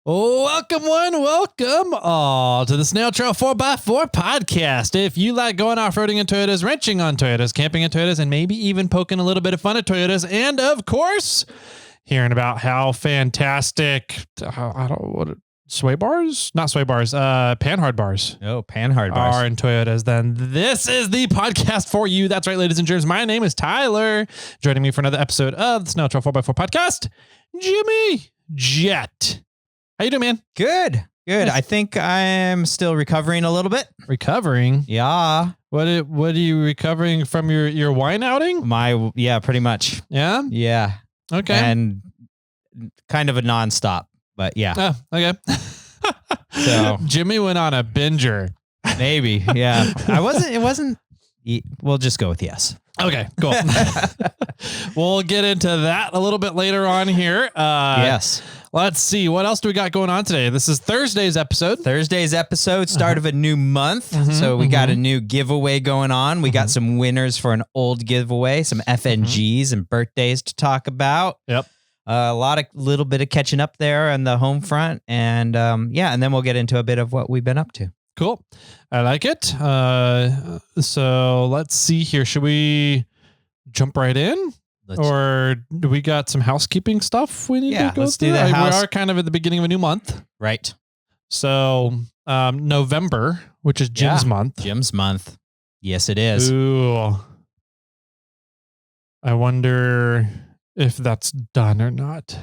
Welcome all to the SnailTrail4x4 podcast. If you like going off-roading in Toyotas, wrenching on Toyotas, camping in Toyotas, and maybe even poking a little bit of fun at Toyotas, and of course, hearing about how fantastic, sway bars? Not sway bars, panhard bars. Oh, panhard bars. Are in Toyotas, then this is the podcast for you. That's right, ladies and gentlemen. My name is Tyler. Joining me for another episode of the SnailTrail4x4 podcast, Jimmy Jet. How you doing, man? Good. Yes. I think I'm still recovering a little bit. Recovering? Yeah. What are you recovering from your wine outing? Yeah, pretty much. Yeah? Yeah. Okay. And kind of a nonstop, but yeah. Oh, okay. So Jimmy went on a binger. Maybe. Yeah. It wasn't. We'll just go with yes. Okay, cool. We'll get into that a little bit later on here. Yes. Let's see. What else do we got going on today? This is Thursday's episode. Start of a new month. So we got a new giveaway going on. We got some winners for an old giveaway, some FNGs and birthdays to talk about. Yep. Little bit of catching up there on the home front. And and then we'll get into a bit of what we've been up to. Cool. I like it. So let's see here. Should we jump right in? Or do we got some housekeeping stuff we need to go let's through? do that. We are kind of at the beginning of a new month. Right. So November, which is Jim's month. Jim's month. Yes, it is. Ooh. I wonder if that's done or not.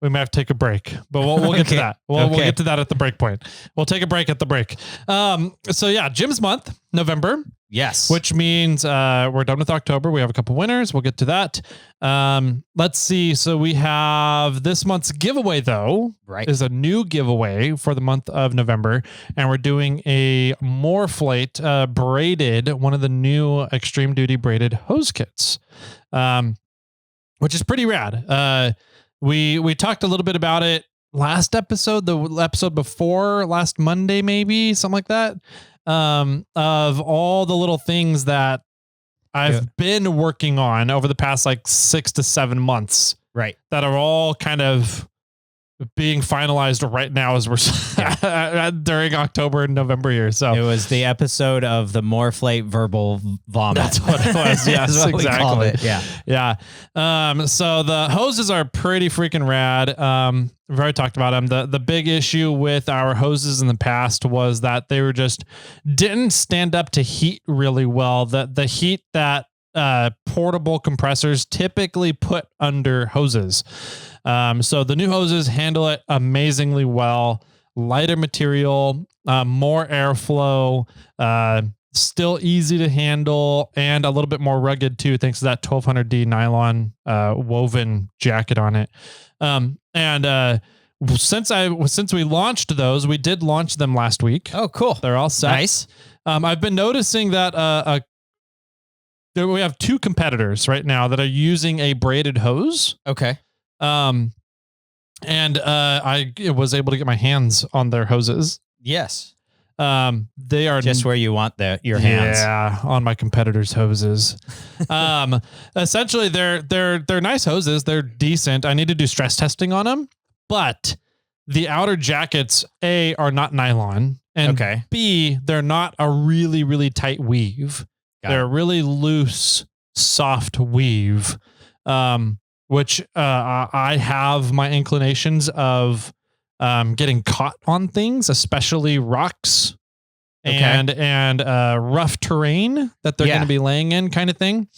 We might have to take a break, but we'll get to that. We'll get to that at the break point. We'll take a break at the break. So yeah, Jim's month, November. Yes. Which means we're done with October. We have a couple winners. We'll get to that. Let's see. So we have this month's giveaway, though, is a new giveaway for the month of November. And we're doing a Moreflate braided, one of the new extreme duty braided hose kits, which is pretty rad. We talked a little bit about it last episode, the episode before last Monday, maybe something like that. Of all the little things that I've been working on over the past like 6 to 7 months, right? That are all kind of being finalized right now as we're during October and November here. So it was the episode of the Moreflate verbal vomit. That's what it was. Yes, exactly. Yeah. So the hoses are pretty freaking rad. We've already talked about them. The big issue with our hoses in the past was that they didn't stand up to heat really well. The heat that portable compressors typically put under hoses. So the new hoses handle it amazingly well. Lighter material, more airflow, still easy to handle, and a little bit more rugged too, thanks to that 1200D nylon woven jacket on it. Since we launched those, we did launch them last week. Oh, cool! They're all set. Nice. I've been noticing that we have 2 competitors right now that are using a braided hose. Okay. I was able to get my hands on their hoses. Yes. They are just where you want your hands. Yeah, on my competitors' hoses. Essentially they're nice hoses. They're decent. I need to do stress testing on them, but the outer jackets, A, are not nylon, and B, they're not a really, really tight weave. They're a really loose, soft weave. Which I have my inclinations of getting caught on things, especially rocks and rough terrain that they're going to be laying in, kind of thing.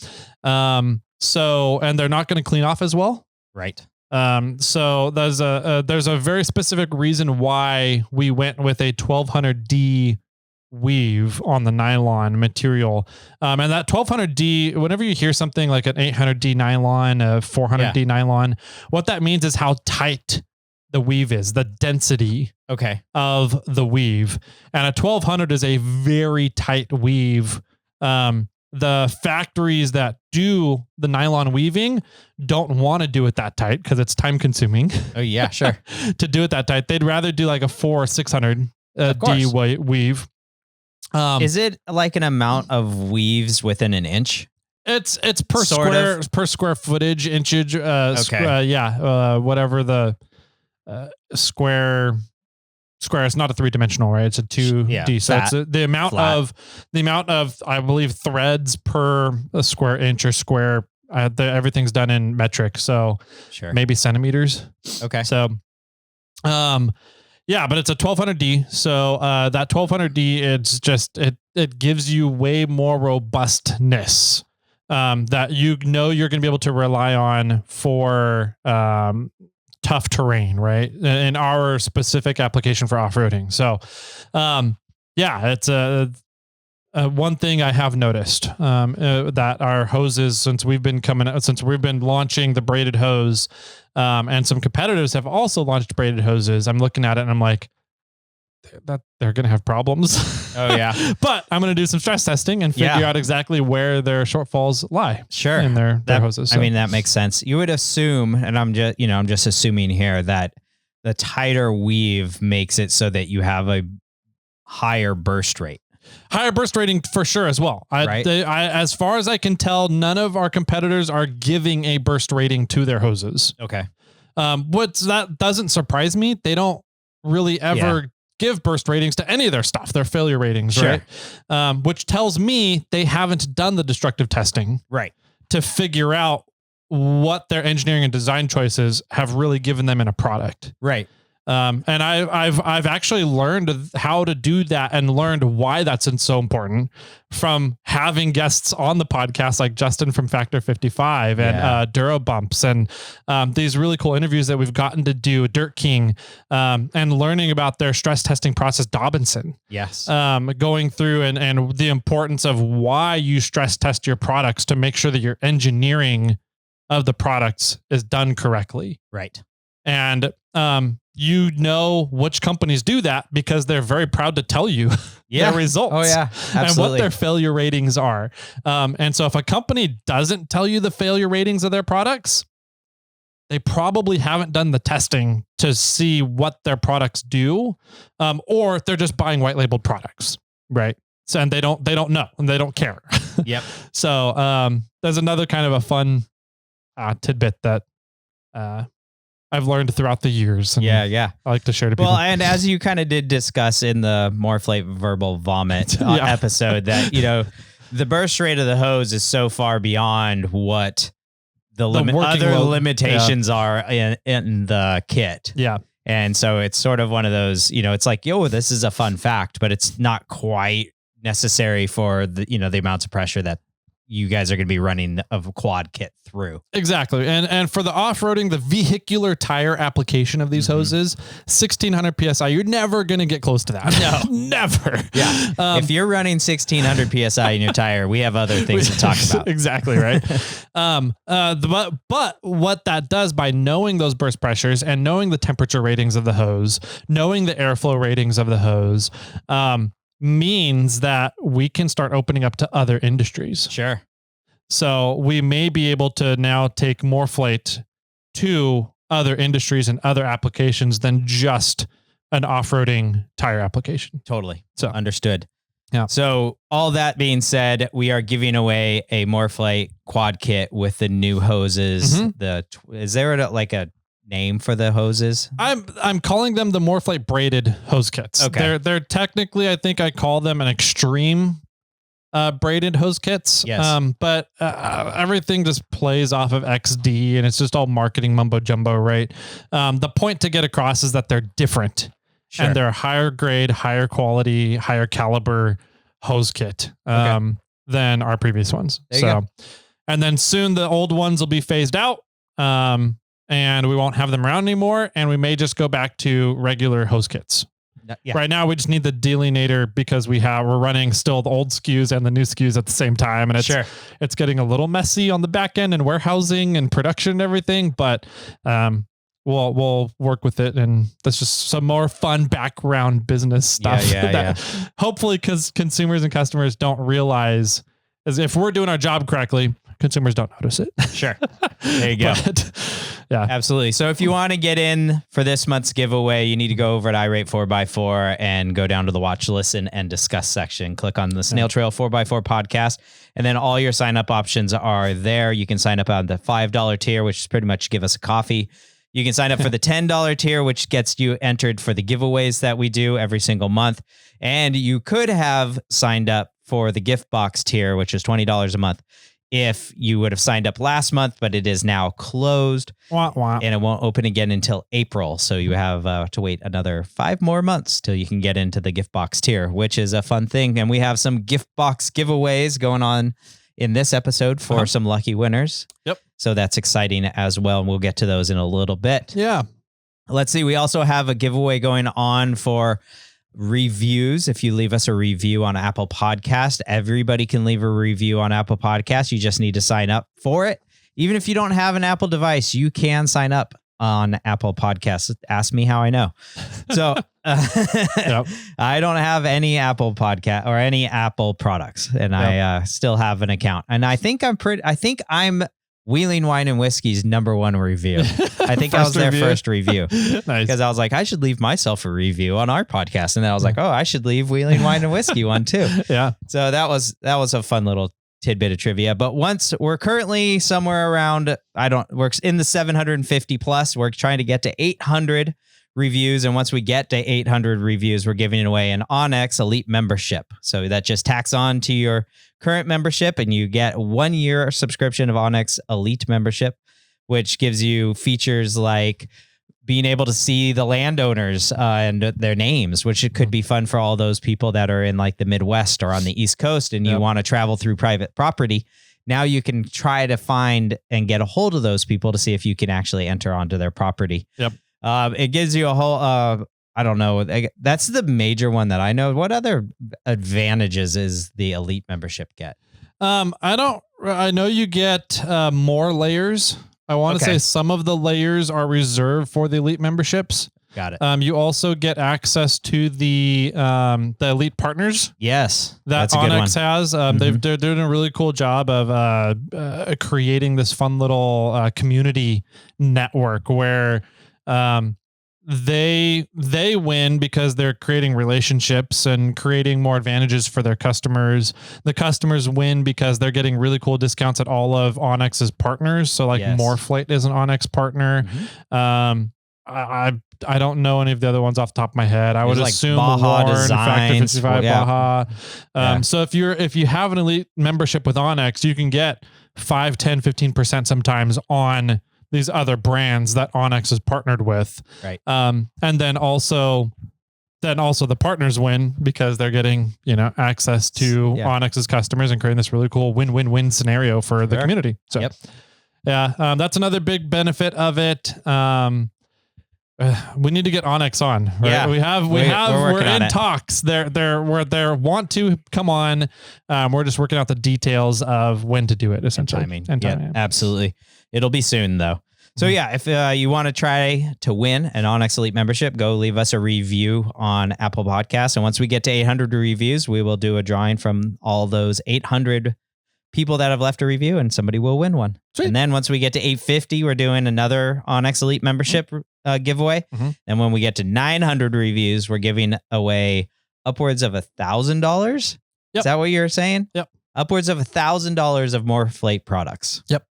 And they're not going to clean off as well. Right. So there's a very specific reason why we went with a 1200D weave on the nylon material. And that 1200D, whenever you hear something like an 800D nylon, a 400D nylon, what that means is how tight the weave is, the density of the weave. And a 1200 is a very tight weave. The factories that do the nylon weaving don't want to do it that tight because it's time consuming. Oh yeah, sure. To do it that tight. They'd rather do like a 400 or 600 D weave. Is it like an amount of weaves within an inch? It's per square footage, inchage. Whatever the square. It's not a 3-dimensional, right? It's a 2D. So it's the amount of I believe threads per a square inch or square. Everything's done in metric, so maybe centimeters. Okay. So, yeah, but it's a 1200D. So that 1200D, it's just it gives you way more robustness that you're going to be able to rely on for tough terrain, right? In our specific application for off-roading. So, yeah, it's one thing I have noticed that our hoses, since we've been launching the braided hose, and some competitors have also launched braided hoses. I'm looking at it and I'm like, that they're going to have problems. Oh yeah. But I'm going to do some stress testing and figure out exactly where their shortfalls lie. Sure. In their hoses. So. I mean, that makes sense. You would assume, and I'm just assuming here, that the tighter weave makes it so that you have a higher burst rate. Higher burst rating for sure as well. As far as I can tell, none of our competitors are giving a burst rating to their hoses. Okay. That doesn't surprise me. They don't really ever give burst ratings to any of their stuff, their failure ratings, right? Which tells me they haven't done the destructive testing, right, to figure out what their engineering and design choices have really given them in a product, right. And I've actually learned how to do that and learned why that's so important from having guests on the podcast like Justin from Factor 55 and Duro Bumps and these really cool interviews that we've gotten to do, Dirt King, and learning about their stress testing process, Dobinson. Yes. Going through and the importance of why you stress test your products to make sure that your engineering of the products is done correctly. Right. And you know which companies do that because they're very proud to tell you their results. Oh yeah, absolutely. And what their failure ratings are. And so if a company doesn't tell you the failure ratings of their products, they probably haven't done the testing to see what their products do, or they're just buying white labeled products, right? So, and they don't know and they don't care. Yep. So there's another kind of a fun tidbit that I've learned throughout the years. And I like to share to people. Well, and as you kind of did discuss in the Morphlate Verbal Vomit episode, that, the burst rate of the hose is so far beyond what the other limitations are in the kit. Yeah. And so it's sort of one of those, it's like, this is a fun fact, but it's not quite necessary for the, the amounts of pressure that you guys are going to be running a quad kit through. Exactly. And for the off-roading, the vehicular tire application of these hoses, 1600 PSI, you're never going to get close to that. No, never. Yeah. If you're running 1600 PSI in your tire, we have other things to talk about. Exactly. Right. But what that does by knowing those burst pressures and knowing the temperature ratings of the hose, knowing the airflow ratings of the hose, means that we can start opening up to other industries. Sure. So we may be able to now take Morphlate to other industries and other applications than just an off-roading tire application. Totally. So understood. Yeah. So all that being said, we are giving away a Morphlate quad kit with the new hoses. Is there a name for the hoses? I'm calling them the Morphlate braided hose kits. Okay. They're technically, I think I call them an extreme braided hose kits. Yes. But everything just plays off of XD and it's just all marketing mumbo jumbo, right? The point to get across is that they're different. Sure. And they're higher grade, higher quality, higher caliber hose kit than our previous ones. There you go. And then soon the old ones will be phased out. And we won't have them around anymore. And we may just go back to regular hose kits. Yeah. Right now, we just need the delineator because we're running still the old SKUs and the new SKUs at the same time. And it's getting a little messy on the back end and warehousing and production and everything, but, we'll work with it. And that's just some more fun background business stuff hopefully, because consumers and customers don't realize, as if we're doing our job correctly, consumers don't notice it. Sure. There you go. Yeah, absolutely. So if you want to get in for this month's giveaway, you need to go over at iRate4x4 and go down to the watch, listen, and discuss section. Click on the SnailTrail4x4 podcast. And then all your sign up options are there. You can sign up on the $5 tier, which is pretty much give us a coffee. You can sign up for the $10 tier, which gets you entered for the giveaways that we do every single month. And you could have signed up for the gift box tier, which is $20 a month, if you would have signed up last month, but it is now closed. Wah, wah. And it won't open again until April. So you have to wait another 5 more months till you can get into the gift box tier, which is a fun thing. And we have some gift box giveaways going on in this episode for some lucky winners. Yep. So that's exciting as well. And we'll get to those in a little bit. Yeah. Let's see. We also have a giveaway going on for reviews. If you leave us a review on Apple Podcast, everybody can leave a review on Apple Podcast. You just need to sign up for it. Even if you don't have an Apple device, you can sign up on Apple Podcasts. Ask me how I know. So Yep. I don't have any Apple podcast or any Apple products, and I still have an account. And I think I'm Wheeling Wine and Whiskey's #1 review. I think I was their first review. Nice. Because I was like, I should leave myself a review on our podcast. And then I was like, oh, I should leave Wheeling Wine and Whiskey one too. Yeah. So that was a fun little tidbit of trivia. But once we're currently somewhere around, we're in the 750 plus. We're trying to get to 800 reviews. And once we get to 800 reviews, we're giving away an Onyx Elite membership. So that just tacks on to your current membership, and you get 1 year subscription of Onyx Elite membership, which gives you features like being able to see the landowners and their names, which it could be fun for all those people that are in like the Midwest or on the East Coast, and you want to travel through private property. Now you can try to find and get a hold of those people to see if you can actually enter onto their property. Yep. It gives you a whole, I don't know. That's the major one that I know. What other advantages is the Elite membership get? I know you get more layers. I want to say some of the layers are reserved for the Elite memberships. Got it. You also get access to the Elite partners. Yes, that Onyx has. They're doing a really cool job of creating this fun little community network where they win because they're creating relationships and creating more advantages for their customers. The customers win because they're getting really cool discounts at all of Onyx's partners. So like Moreflate is an Onyx partner. I don't know any of the other ones off the top of my head. I would assume Baja Warren, Factor 55, Baja. So if you have an Elite membership with Onyx, you can get 5, 10, 15% sometimes on these other brands that Onyx is partnered with. Right. And then also the partners win because they're getting, access to Onyx's customers and creating this really cool win-win-win scenario for the community. So that's another big benefit of it. We need to get Onyx on. Right? Yeah, we're in talks. They want to come on. We're just working out the details of when to do it, essentially. And timing. Absolutely. It'll be soon though. So if you want to try to win an Onyx Elite membership, go leave us a review on Apple Podcasts. And once we get to 800 reviews, we will do a drawing from all those 800 people that have left a review, and somebody will win one. Sweet. And then once we get to 850, we're doing another Onyx Elite membership giveaway. And when we get to 900 reviews, we're giving away upwards of $1,000. Is that what you're saying? Yep. Upwards of $1,000 of Moreflate products. Yep.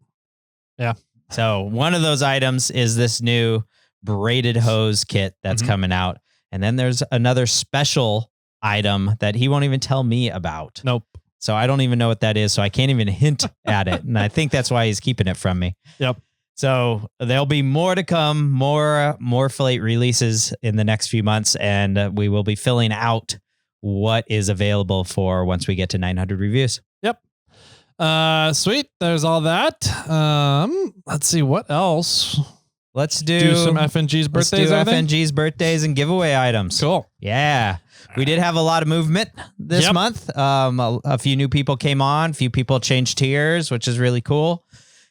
Yeah. So one of those items is this new braided hose kit that's coming out. And then there's another special item that he won't even tell me about. Nope. So I don't even know what that is. So I can't even hint at it. And I think that's why he's keeping it from me. Yep. So there'll be more to come, more Moreflate releases in the next few months. And we will be filling out what is available for once we get to 900 reviews. Yep. Sweet. There's all that. Let's see what else. Let's do some FNG's birthdays. FNG's birthdays and giveaway items. Cool. Yeah. We did have a lot of movement this month. A few new people came on, a few people changed tiers, which is really cool.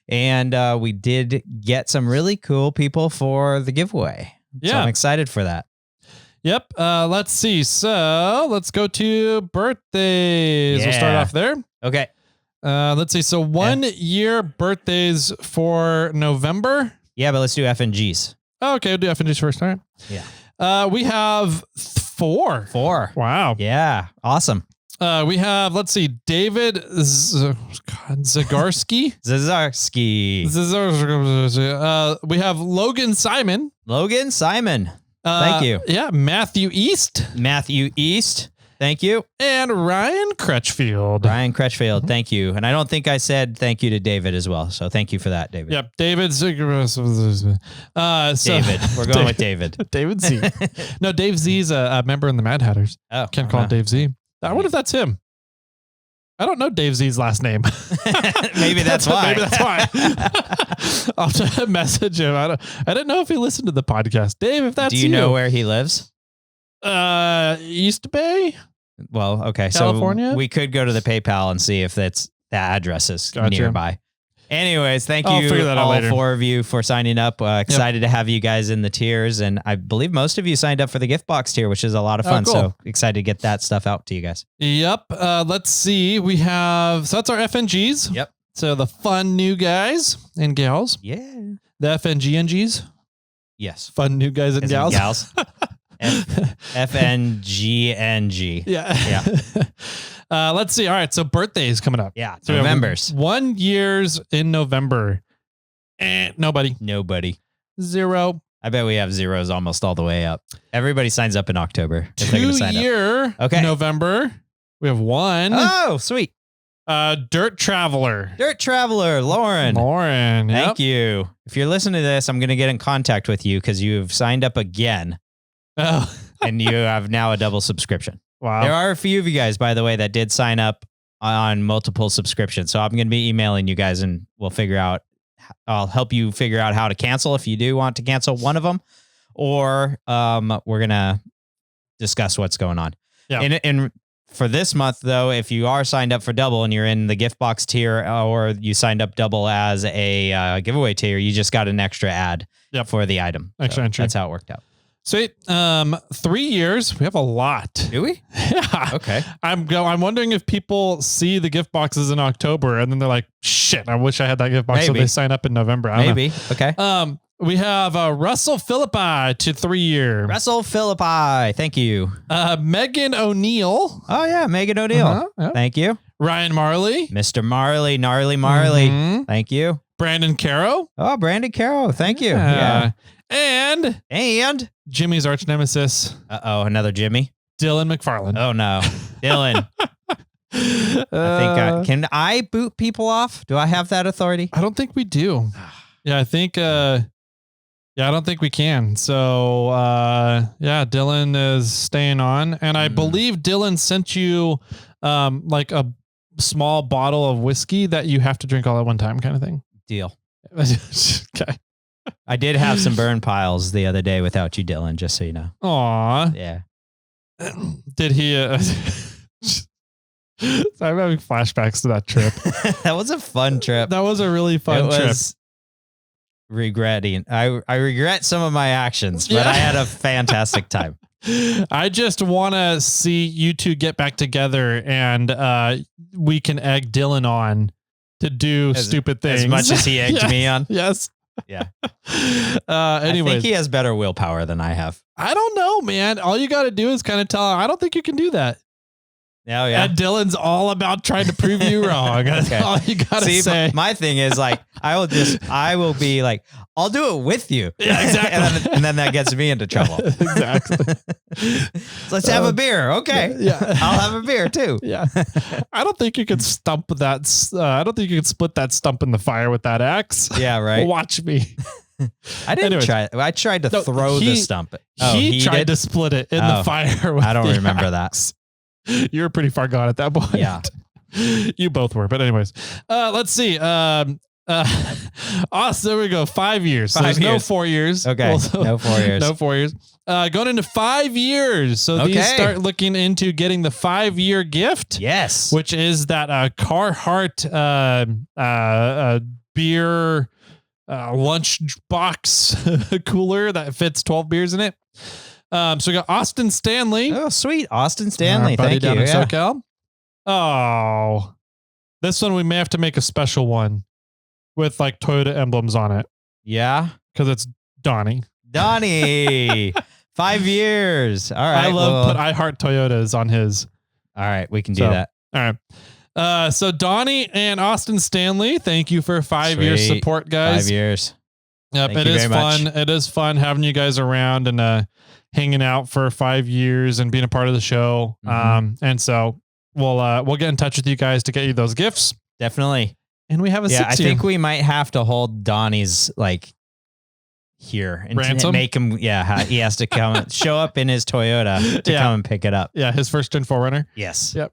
And we did get some really cool people for the giveaway. So I'm excited for that. Yep. Let's see. So let's go to birthdays. Yeah. We'll start off there. Okay. Let's see. So 1 year birthdays for November. Yeah, but let's do FNGs. Oh, okay. We'll do FNGs first. All right. Yeah. We have 4. 4. Wow. Yeah. Awesome. We have, let's see, David Zagarski. Zazarski. We have Logan Simon. Logan Simon. Thank you. Yeah. Matthew East. Thank you. And Ryan Crutchfield. Thank you. And I don't think I said thank you to David as well. So thank you for that, David. Yep. David. David. We're going with David. David Z. No, Dave Z's a member in the Mad Hatters. Oh. Can't call him Dave Z. I wonder if that's him. I don't know Dave Z's last name. Maybe that's why. I'll have to message him. I didn't know if he listened to the podcast. Dave, if that's Do you know where he lives? East Bay. Well, okay. California? So we could go to the PayPal and see if the address is nearby. Anyways, thank you all 4 of you for signing up. Excited to have you guys in the tiers. And I believe most of you signed up for the gift box tier, which is a lot of fun. Cool. So excited to get that stuff out to you guys. Yep. Let's see. We have, so that's our FNGs. Yep. So the fun new guys and gals. Yeah. The FNGNGs. Yes. Fun new guys and gals. FNGNG. Yeah. Let's see. All right. So birthdays coming up. Yeah. So November's 1 years in November. Nobody. 0. I bet we have zeros almost all the way up. Everybody signs up in October. 2 year. Okay. November. We have 1. Oh, sweet. Dirt Traveler, Lauren. Yep. Thank you. If you're listening to this, I'm going to get in contact with you because you've signed up again. Oh. And you have now a double subscription. Wow. There are a few of you guys, by the way, that did sign up on multiple subscriptions. So I'm going to be emailing you guys and I'll help you figure out how to cancel if you do want to cancel one of them, or we're going to discuss what's going on. Yeah. And for this month, though, if you are signed up for double and you're in the gift box tier, or you signed up double as a giveaway tier, you just got an extra ad for the item. Extra entry. That's how it worked out. Sweet. 3 years. We have a lot. Do we? Yeah. Okay. I'm wondering if people see the gift boxes in October and then they're like, shit, I wish I had that gift box. So they sign up in November. Maybe. Okay. We have Russell Philippi to 3 year. Russell Philippi. Thank you. Megan O'Neill. Oh, yeah. Megan O'Neill. Yeah. Thank you. Ryan Marley. Mr. Marley. Gnarly Marley. Mm-hmm. Thank you. Brandon Caro. Oh, Brandon Caro. Thank you. Yeah. And Jimmy's arch nemesis. Uh-oh, another Jimmy. Dylan McFarland. Oh, no. Dylan. Can I boot people off? Do I have that authority? I don't think we do. Yeah, I think... I don't think we can. So, Dylan is staying on. And I believe Dylan sent you like a small bottle of whiskey that you have to drink all at one time kind of thing. Deal. Okay. I did have some burn piles the other day without you, Dylan, just so you know. Aw. Yeah. Did he... So I'm having flashbacks to that trip. That was a fun trip. That was a really fun trip. Regretting. I regret some of my actions, but I had a fantastic time. I just want to see you two get back together and we can egg Dylan on to do stupid things. As much as he egged me on. Yes. Yeah. Anyways. I think he has better willpower than I have. I don't know, man. All you got to do is kind of tell him, I don't think you can do that. Oh, yeah. And Dylan's all about trying to prove you wrong. That's all you got to say. My thing is like, I will be like, I'll do it with you. Yeah, exactly. and then that gets me into trouble. Exactly. Let's have a beer. Okay. Yeah. I'll have a beer too. Yeah. I don't think you could stump that. I don't think you could split that stump in the fire with that axe. Yeah. Right. Watch me. I didn't try. I tried to throw the stump. He tried to split it in the fire. With I don't remember that. You were pretty far gone at that point. Yeah. You both were. But anyways, let's see. There we go. 5 years. So there's no 4 years. Okay. No 4 years. No 4 years. Going into 5 years. So these start looking into getting the 5-year gift. Yes. Which is that Carhartt beer lunch box cooler that fits 12 beers in it. So we got Austin Stanley. Oh, sweet. Austin Stanley. Buddy Thank you. Down in SoCal. Oh, this one we may have to make a special one with like Toyota emblems on it. Yeah. Because it's Donnie. 5 years. All right. I heart Toyotas on his. All right. We can do that. All right. So Donnie and Austin Stanley, thank you for 5 years support, guys. 5 years. Yep. It is fun. It is fun having you guys around and hanging out for 5 years and being a part of the show. And so we'll get in touch with you guys to get you those gifts. Definitely. And we have a 6 year. I think we might have to hold Donnie's here and make him. Yeah. He has to come show up in his Toyota to come and pick it up. Yeah. His first Gen 4Runner. Yes. Yep.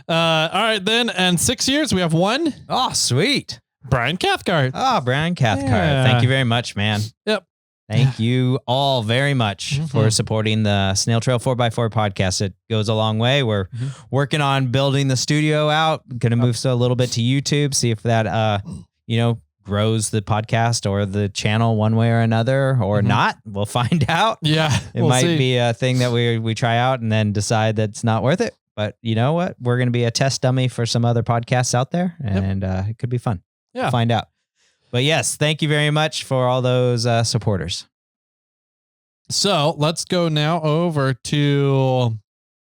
All right, then. And 6 years, we have one. Oh, sweet. Brian Cathcart. Oh, Brian Cathcart. Yeah. Thank you very much, man. Yep. Thank you all very much for supporting the SnailTrail4x4 podcast. It goes a long way. We're working on building the studio out. Going to move a little bit to YouTube, see if that, grows the podcast or the channel one way or another or not. We'll find out. Yeah. It might be a thing that we try out and then decide that it's not worth it. But you know what? We're going to be a test dummy for some other podcasts out there, and it could be fun. Yeah. We'll find out. But yes, thank you very much for all those supporters. So let's go now over to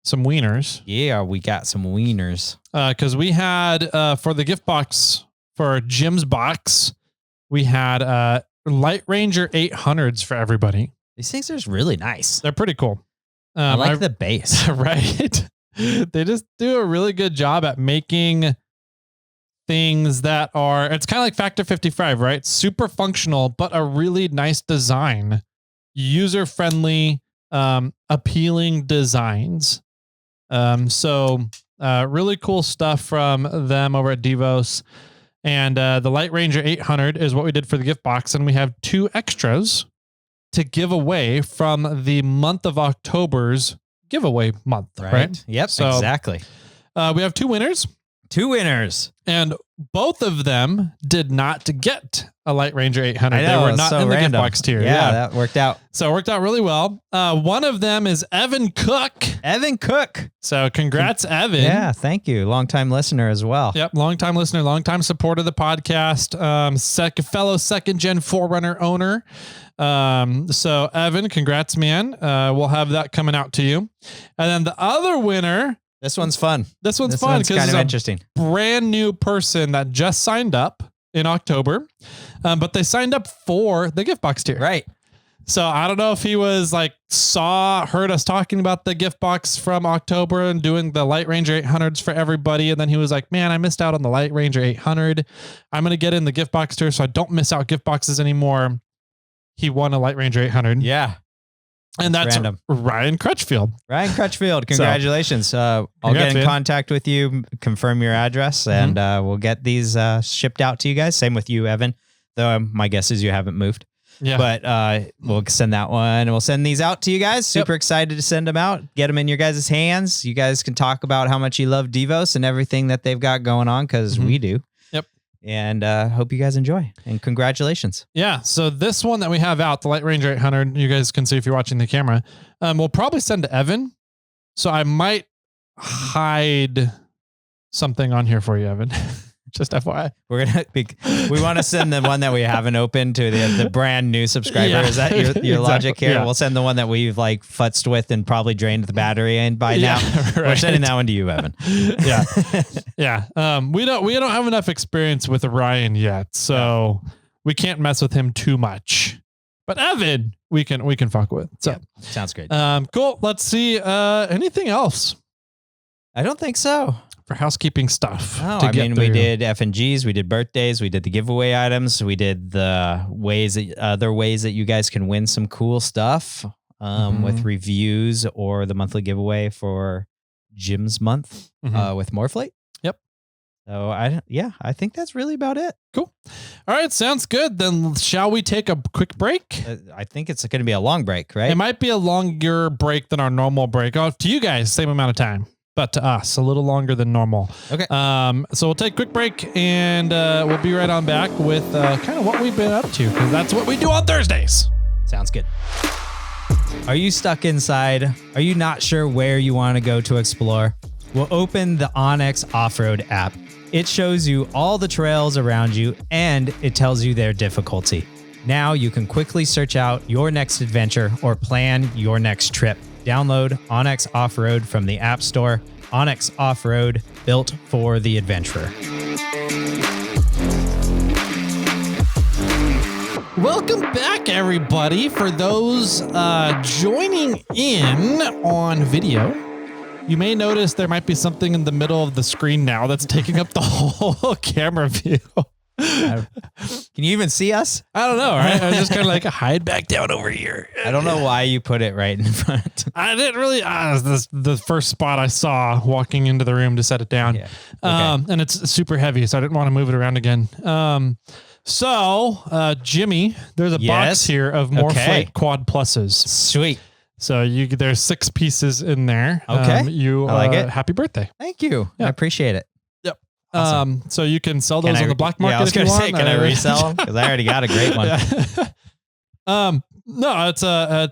some wieners. Yeah, we got some wieners. Because we had, for the gift box, for Jim's box, we had Light Ranger 800s for everybody. These things are really nice. They're pretty cool. I like the base. Right? They just do a really good job at making things that are, it's kind of like Factor 55, right? Super functional, but a really nice design, user-friendly, appealing designs. So really cool stuff from them over at Devos. And the Light Ranger 800 is what we did for the gift box. And we have 2 extras to give away from the month of October's giveaway month, right? Yep, so, exactly. We have 2 winners. 2 winners. And both of them did not get a Light Ranger 800. I know, they were not in the gift box tier. Yeah, that worked out. So it worked out really well. One of them is Evan Cook. Evan Cook. So congrats, Evan. Yeah, thank you. Longtime listener as well. Yep, longtime listener, longtime supporter of the podcast. Fellow second gen 4Runner owner. So Evan, congrats, man. We'll have that coming out to you. And then the other winner. This one's fun. This one's fun because kind of it's interesting. Brand new person that just signed up in October, but they signed up for the gift box tier. Right. So I don't know if he was heard us talking about the gift box from October and doing the Light Ranger 800s for everybody. And then he was like, man, I missed out on the Light Ranger 800. I'm going to get in the gift box tier so I don't miss out gift boxes anymore. He won a Light Ranger 800. Yeah. And that's random. Ryan Crutchfield. Ryan Crutchfield, congratulations. I'll get in contact with you, confirm your address, and we'll get these shipped out to you guys. Same with you, Evan, though my guess is you haven't moved. Yeah. But we'll send that one. We'll send these out to you guys. Super excited to send them out. Get them in your guys' hands. You guys can talk about how much you love Devos and everything that they've got going on, because we do. And hope you guys enjoy. And congratulations. Yeah. So this one that we have out, the Light Ranger 800, you guys can see if you're watching the camera. We'll probably send to Evan. So I might hide something on here for you, Evan. Just FYI. We want to send the one that we haven't opened to the brand new subscriber. Yeah. Is that your exactly. logic here? Yeah. We'll send the one that we've futzed with and probably drained the battery in by now. Right. We're sending that one to you, Evan. Yeah. Yeah. We don't have enough experience with Ryan yet, so we can't mess with him too much. But Evan, we can fuck with. So sounds great. Cool. Let's see. Anything else? I don't think so. For housekeeping stuff. Oh, we did F&Gs, we did birthdays, we did the giveaway items, we did the other ways that you guys can win some cool stuff with reviews or the monthly giveaway for Jim's month with Morphlate. Yep. So I think that's really about it. Cool. All right, sounds good. Then shall we take a quick break? I think it's going to be a long break, right? It might be a longer break than our normal break. Oh, to you guys, same amount of time. But to us, a little longer than normal. Okay. So we'll take a quick break and we'll be right on back with kind of what we've been up to, because that's what we do on Thursdays. Sounds good. Are you stuck inside? Are you not sure where you want to go to explore? Well, open the Onyx Off-Road app. It shows you all the trails around you and it tells you their difficulty. Now you can quickly search out your next adventure or plan your next trip. Download Onyx Off-Road from the App Store Onyx Off-Road, built for the adventurer. Welcome back, everybody. For those joining in on video, you may notice there might be something in the middle of the screen now that's taking up the whole camera view. Can you even see us? I don't know, right? I just kind of like hide back down over here. I don't know why you put it right in front. I didn't really. This the first spot I saw walking into the room to set it down. Yeah. Okay. And it's super heavy, so I didn't want to move it around again. So, Jimmy, there's a box here of Morphlate Quad Pluses. Sweet. So there's 6 pieces in there. Okay. I like it. Happy birthday. Thank you. Yeah. I apprate it. Yep. Awesome. So you can sell those on the black market. Yeah, I was going to say, can I resell them? Because I already got a great one. Yeah. No,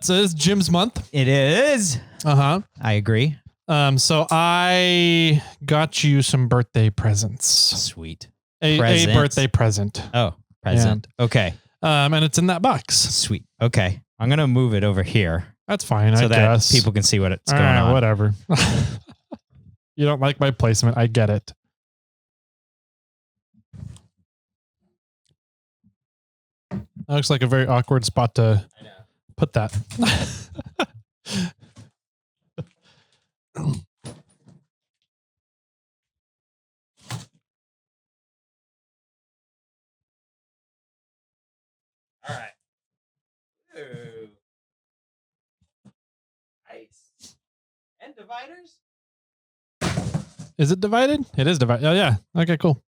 it's Jim's month. It is. Uh-huh. I agree. So I got you some birthday presents. Sweet. A birthday present. Oh, present. Yeah. Okay. And it's in that box. Sweet. Okay. I'm going to move it over here. That's fine, so I that guess. people can see what's going on. Whatever. You don't like my placement. I get it. That looks like a very awkward spot to put that. All right. Ooh. Nice. And dividers? Is it divided? It is divided. Oh, yeah. Okay, cool.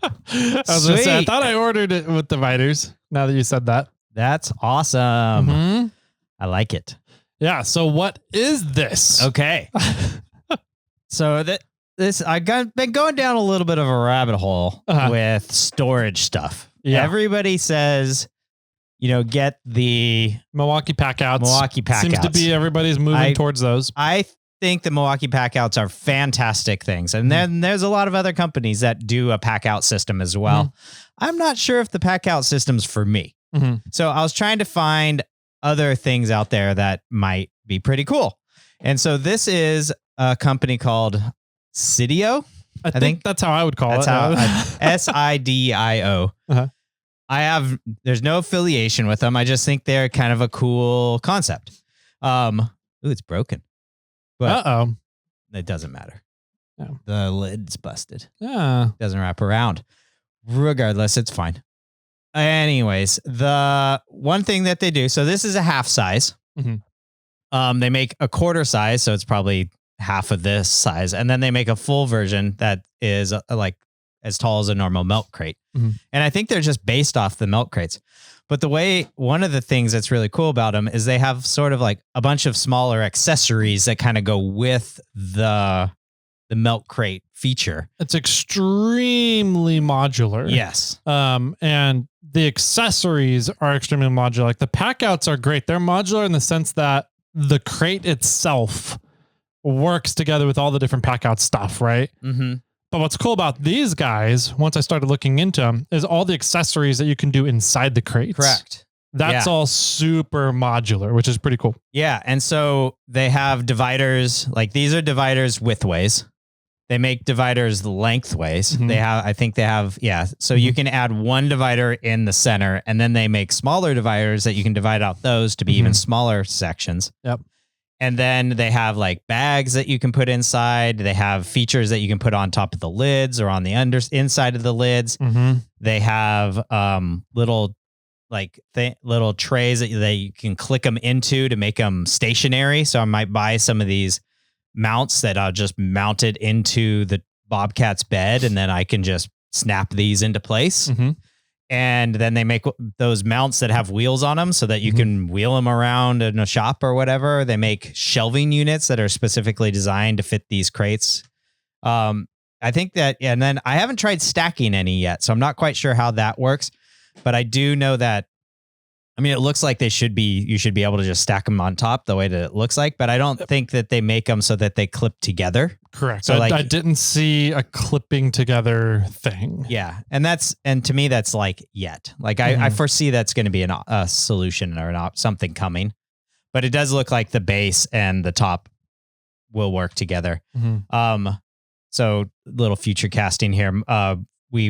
I was gonna say, I thought I ordered it with dividers. Now that you said that. That's awesome. Mm-hmm. I like it. Yeah. So what is this? Okay. So I've been going down a little bit of a rabbit hole with storage stuff. Yeah. Everybody says, get the Milwaukee Packouts. Seems to be everybody's moving towards those. I think the Milwaukee Packouts are fantastic things. And then there's a lot of other companies that do a Packout system as well. Mm-hmm. I'm not sure if the Packout system's for me. Mm-hmm. So I was trying to find other things out there that might be pretty cool. And so this is a company called Sidio. I think that's how I would call it. Sidio. There's no affiliation with them. I just think they're kind of a cool concept. Ooh, it's broken. But it doesn't matter. No. The lid's busted. Yeah. Doesn't wrap around. Regardless, it's fine. Anyways, the one thing that they do, so this is a half size. Mm-hmm. They make a quarter size, so it's probably half of this size. And then they make a full version that is like as tall as a normal milk crate. Mm-hmm. And I think they're just based off the milk crates. But one of the things that's really cool about them is they have sort of like a bunch of smaller accessories that kind of go with the milk crate feature. It's extremely modular. Yes. And the accessories are extremely modular. Like the Packouts are great. They're modular in the sense that the crate itself works together with all the different Packout stuff, right? Mm-hmm. But what's cool about these guys, once I started looking into them, is all the accessories that you can do inside the crates. Correct. That's all super modular, which is pretty cool. Yeah. And so they have dividers, like these are dividers widthways. They make dividers lengthways. Mm-hmm. So you can add one divider in the center, and then they make smaller dividers that you can divide out those to be even smaller sections. Yep. And then they have like bags that you can put inside. They have features that you can put on top of the lids or on the inside of the lids. Mm-hmm. They have little trays that you can click them into to make them stationary. So I might buy some of these mounts that are just mounted into the Bobcat's bed, and then I can just snap these into place. Mm-hmm. And then they make those mounts that have wheels on them so that you can wheel them around in a shop or whatever. They make shelving units that are specifically designed to fit these crates. I think that, and then I haven't tried stacking any yet, so I'm not quite sure how that works, but I do know that, it looks like you should be able to just stack them on top the way that it looks like, but I don't think that they make them so that they clip together. Correct. So I didn't see a clipping together thing. Yeah. And to me, that's like yet. Like I foresee that's going to be a solution or something coming, but it does look like the base and the top will work together. Mm-hmm. So little future casting here. We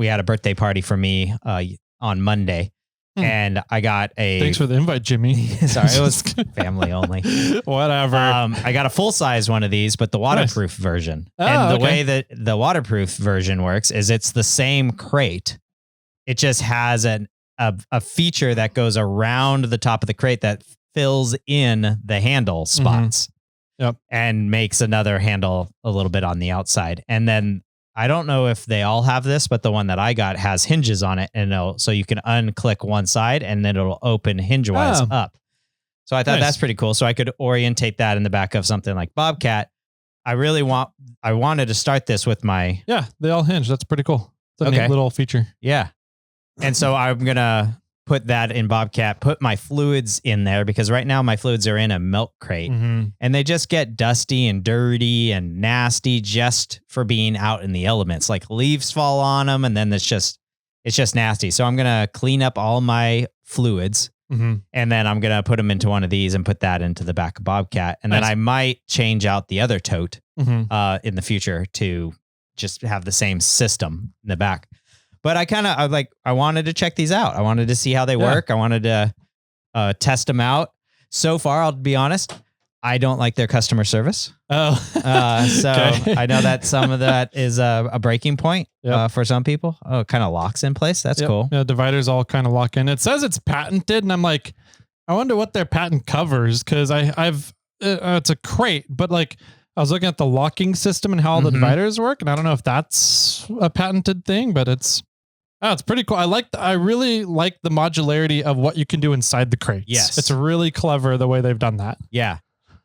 had a birthday party for me on Monday. And I got Thanks for the invite, Jimmy. Sorry, it was family only. Whatever. I got a full size one of these, but the waterproof version. And the way that the waterproof version works is it's the same crate. It just has a feature that goes around the top of the crate that fills in the handle spots. Yep. And makes another handle a little bit on the outside. And then I don't know if they all have this, but the one that I got has hinges on it, and so you can unclick one side and then it'll open hinge-wise up. So I thought that's pretty cool. So I could orientate that in the back of something like Bobcat. I wanted to start this with my... Yeah, they all hinge. That's pretty cool. It's a neat little feature. Yeah. And so I'm going to put that in Bobcat, put my fluids in there, because right now my fluids are in a milk crate and they just get dusty and dirty and nasty just for being out in the elements. Like leaves fall on them and then it's just nasty. So I'm going to clean up all my fluids and then I'm going to put them into one of these and put that into the back of Bobcat. And then I might change out the other tote in the future to just have the same system in the back. But I wanted to check these out. I wanted to see how they work. I wanted to test them out. So far, I'll be honest, I don't like their customer service. So I know that some of that is a breaking point for some people. Oh, it kind of locks in place. That's cool. Yeah, dividers all kind of lock in. It says it's patented, and I'm like, I wonder what their patent covers, because it's a crate, but like I was looking at the locking system and how all the dividers work, and I don't know if that's a patented thing, but it's pretty cool. I really like the modularity of what you can do inside the crates. Yes. It's really clever the way they've done that. Yeah.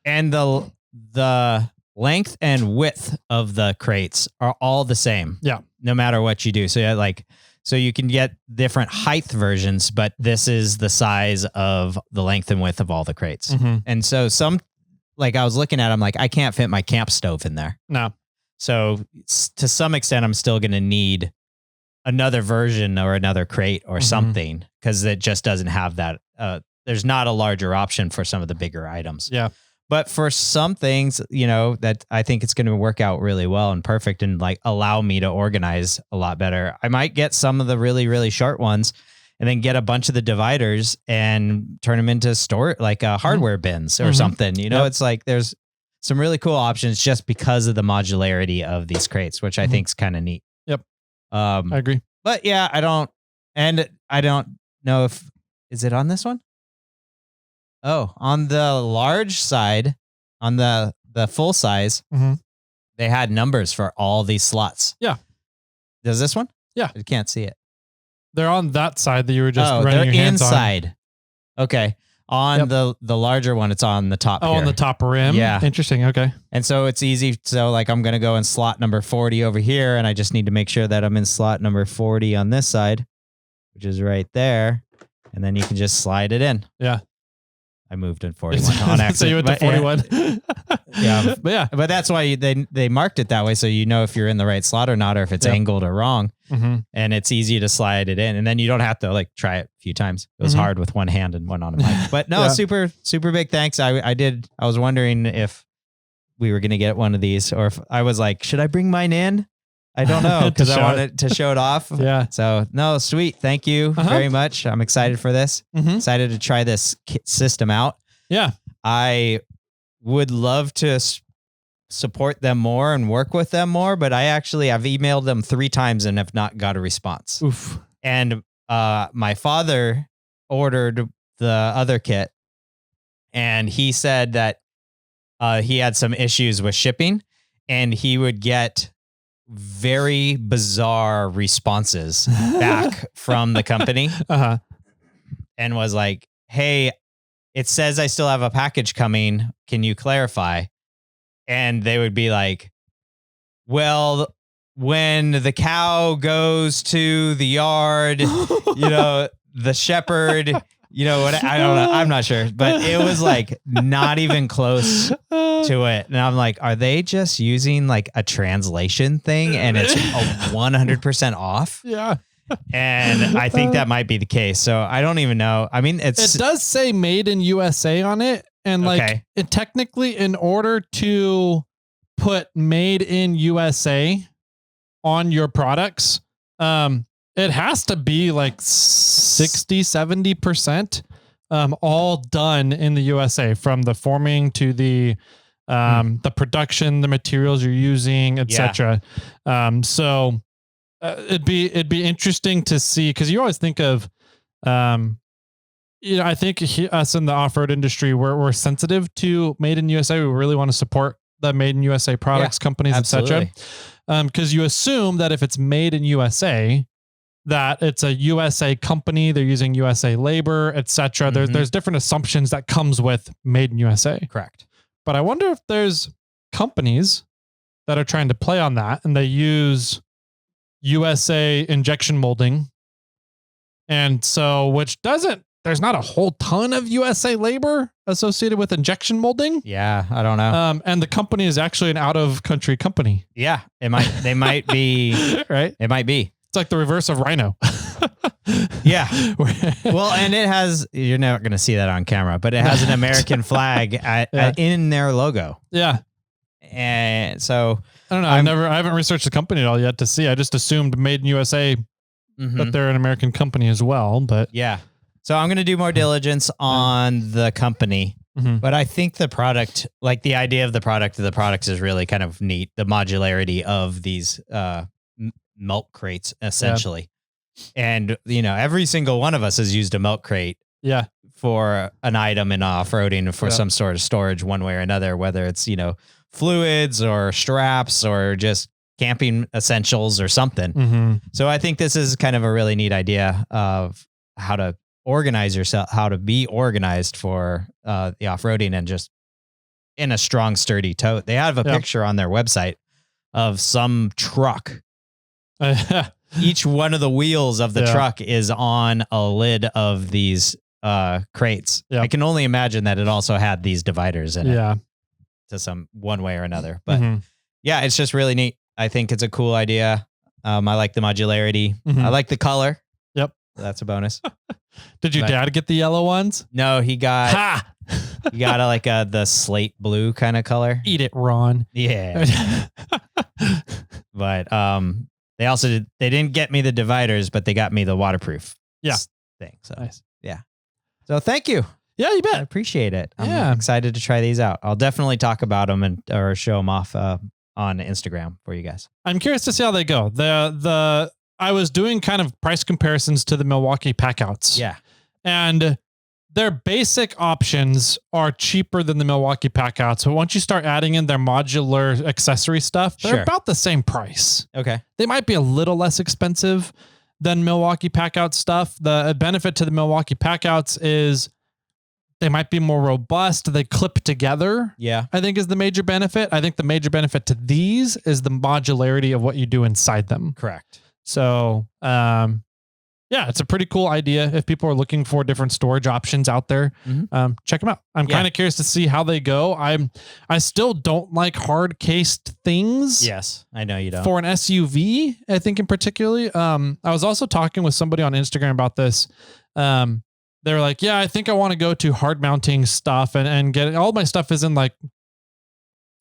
And the length and width of the crates are all the same. Yeah. No matter what you do. So so you can get different height versions, but this is the size of the length and width of all the crates. And so I was looking at them, like I can't fit my camp stove in there. No. So to some extent, I'm still going to need another version or another crate or something, because it just doesn't have that. There's not a larger option for some of the bigger items. Yeah. But for some things, that I think it's going to work out really well and perfect and like allow me to organize a lot better. I might get some of the really, really short ones and then get a bunch of the dividers and turn them into hardware bins or something. It's like there's some really cool options just because of the modularity of these crates, which I think is kind of neat. Yep. I agree. But yeah, I don't know is it on this one? Oh, on the large side, on the full size, they had numbers for all these slots. Yeah. Does this one? Yeah. I can't see it. They're on that side that you were just running your hands inside. On. Okay. On the larger one, it's on the top. Oh, here. On the top rim? Yeah. Interesting. Okay. And so it's easy. So I'm going to go in slot number 40 over here, and I just need to make sure that I'm in slot number 40 on this side, which is right there. And then you can just slide it in. Yeah. I moved in 41 on accident. So you went to 41. Yeah. But that's why they marked it that way. So you know if you're in the right slot or not, or if it's angled or wrong. And it's easy to slide it in. And then you don't have to try it a few times. It was hard with one hand and one on a mic. But no, super, super big thanks. I was wondering if we were going to get one of these, or if I was like, should I bring mine in? I don't know, because I wanted to show it off. Yeah. So no, sweet. Thank you very much. I'm excited for this. Excited to try this system out. Yeah. I would love to support them more and work with them more, but I've emailed them 3 times and have not got a response. Oof. And my father ordered the other kit, and he said that he had some issues with shipping, and he would get very bizarre responses back from the company and was like, hey, it says I still have a package coming. Can you clarify? And they would be like, well, when the cow goes to the yard, the shepherd, what? I don't know. I'm not sure, but it was like not even close to it. And I'm like, are they just using like a translation thing and it's 100% off? Yeah. And I think that might be the case. So I don't even know. I mean, it does say made in USA on it. And like it technically, in order to put made in USA on your products, it has to be like 60, 70% all done in the USA, from the forming to the production, the materials you're using, etc. So it'd be interesting to see, because you always think of, I think us in the off-road industry, we're sensitive to made in USA. We really want to support the made in USA products, companies, etc. Because you assume that if it's made in USA, that it's a USA company, they're using USA labor, etc. There's different assumptions that comes with made in USA. Correct. But I wonder if there's companies that are trying to play on that, and they use USA injection molding. And so, there's not a whole ton of USA labor associated with injection molding. Yeah, I don't know. And the company is actually an out-of-country company. Yeah, they might be. Right? It might be. It's like the reverse of Rhino. Yeah. Well, and it has, you're not going to see that on camera, but it has an American flag in their logo. Yeah. And so I don't know. I haven't researched the company at all yet to see. I just assumed made in USA, that they're an American company as well. But yeah. So I'm going to do more diligence on the company, but I think the product, like the idea of the products is really kind of neat. The modularity of these milk crates, essentially. And, every single one of us has used a milk crate for an item in off-roading for some sort of storage one way or another, whether it's, fluids or straps or just camping essentials or something. So I think this is kind of a really neat idea of how to organize yourself, how to be organized for the off-roading, and just in a strong, sturdy tote. They have a picture on their website of some truck. Each one of the wheels of the truck is on a lid of these crates. I can only imagine that it also had these dividers in it to some one way or another. But yeah, it's just really neat. I think it's a cool idea. I like the modularity. I like the color. Yep. That's a bonus. Did your dad get the yellow ones? No, he got the slate blue kind of color. Eat it, Ron. Yeah. But they didn't get me the dividers, but they got me the waterproof thing. So nice. Yeah. So thank you. Yeah, you bet. I appreciate it. I'm excited to try these out. I'll definitely talk about them or show them off on Instagram for you guys. I'm curious to see how they go. I was doing kind of price comparisons to the Milwaukee Packouts. Yeah. And their basic options are cheaper than the Milwaukee Packouts. But once you start adding in their modular accessory stuff, they're about the same price. Okay. They might be a little less expensive than Milwaukee Packout stuff. The benefit to the Milwaukee Packouts is they might be more robust. They clip together. Yeah. I think is the major benefit. I think the major benefit to these is the modularity of what you do inside them. Correct. So, it's a pretty cool idea. If people are looking for different storage options out there, check them out. I'm kind of curious to see how they go. I still don't like hard cased things. Yes, I know you don't. For an SUV, I think in particularly. I was also talking with somebody on Instagram about this. They were like, I think I want to go to hard mounting stuff and get all my stuff is in like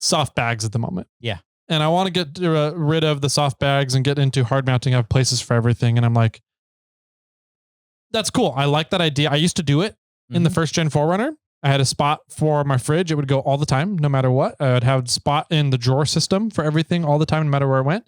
soft bags at the moment. Yeah. And I want to get rid of the soft bags and get into hard mounting. I have places for everything. And I'm like, that's cool. I like that idea. I used to do it in the first gen 4Runner. I had a spot for my fridge. It would go all the time, no matter what. I would have a spot in the drawer system for everything all the time, no matter where I went.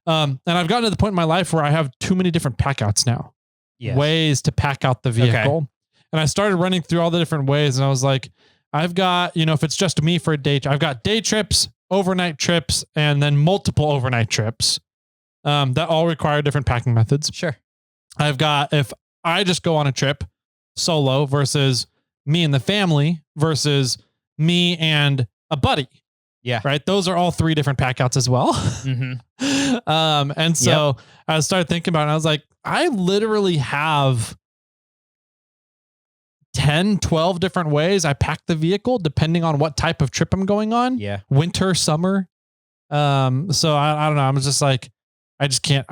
And I've gotten to the point in my life where I have too many different pack outs now. Yes. Ways to pack out the vehicle. Okay. And I started running through all the different ways. And I was like, I've got, if it's just me for a day, I've got day trips, overnight trips, and then multiple overnight trips that all require different packing methods. Sure. I've got, if I just go on a trip solo versus me and the family versus me and a buddy. Yeah. Right. Those are all three different pack outs as well. And so I started thinking about it. And I was like, I literally have 10, 12 different ways I pack the vehicle depending on what type of trip I'm going on. Yeah. Winter, summer. So I don't know. I'm just like, I can't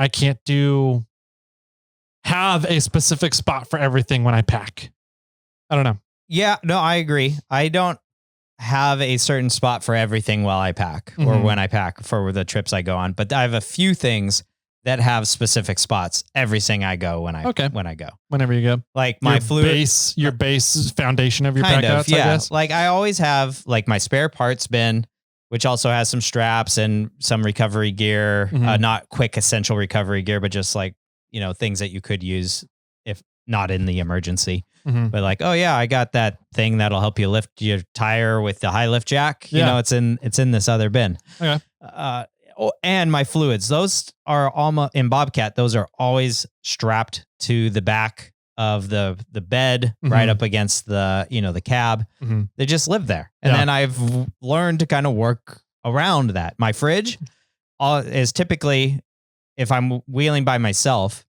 have a specific spot for everything when I pack. I don't know. Yeah, no, I agree. I don't have a certain spot for everything while I pack or when I pack for the trips I go on, but I have a few things that have specific spots everything I go when I go. Whenever you go. Like my your base foundation of your pack outs, yeah. I guess. Like I always have like my spare parts bin, which also has some straps and some recovery gear, not quick essential recovery gear, but just like, things that you could use if not in the emergency. But like, oh yeah, I got that thing that'll help you lift your tire with the high lift jack. It's in this other bin. Okay. And my fluids, those are almost in Bobcat. Those are always strapped to the back of the bed, right up against the, the cab. They just live there. And then I've learned to kind of work around that. My fridge is typically, if I'm wheeling by myself,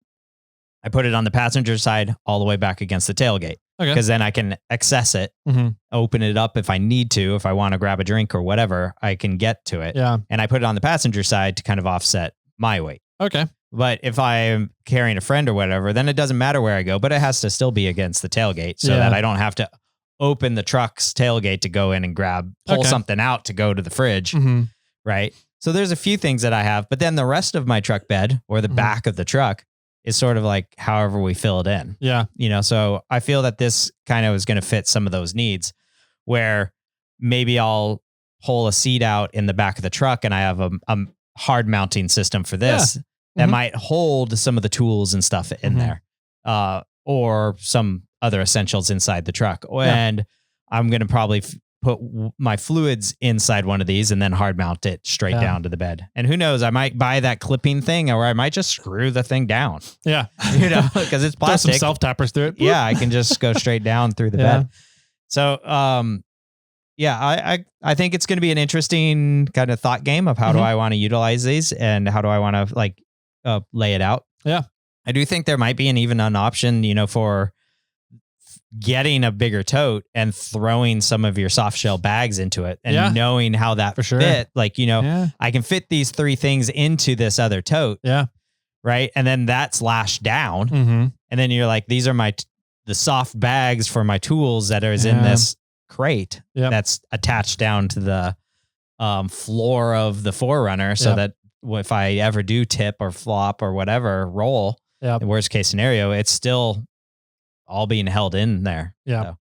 I put it on the passenger side all the way back against the tailgate. Because then I can access it, open it up if I need to, if I want to grab a drink or whatever, I can get to it. Yeah. And I put it on the passenger side to kind of offset my weight. Okay. But if I'm carrying a friend or whatever, then it doesn't matter where I go, but it has to still be against the tailgate so that I don't have to open the truck's tailgate to go in and pull something out to go to the fridge. Right. So there's a few things that I have, but then the rest of my truck bed or the back of the truck is sort of like however we fill it in. Yeah. So I feel that this kind of is going to fit some of those needs where maybe I'll pull a seat out in the back of the truck and I have a hard mounting system for this that might hold some of the tools and stuff in there, or some other essentials inside the truck. And I'm going to probably put my fluids inside one of these and then hard mount it straight down to the bed. And who knows, I might buy that clipping thing or I might just screw the thing down. Yeah. Because it's plastic. Throw some self-tappers through it. Yeah. I can just go straight down through the bed. So, I think it's going to be an interesting kind of thought game of how do I want to utilize these and how do I want to lay it out. Yeah. I do think there might be even an option, for getting a bigger tote and throwing some of your soft shell bags into it and knowing how that fit. Like, I can fit these 3 things into this other tote. Yeah. Right. And then that's lashed down. And then you're like, these are the soft bags for my tools that is in this crate that's attached down to the floor of the Forerunner so that if I ever do tip or flop or whatever, roll, the worst case scenario, it's still all being held in there. Yeah.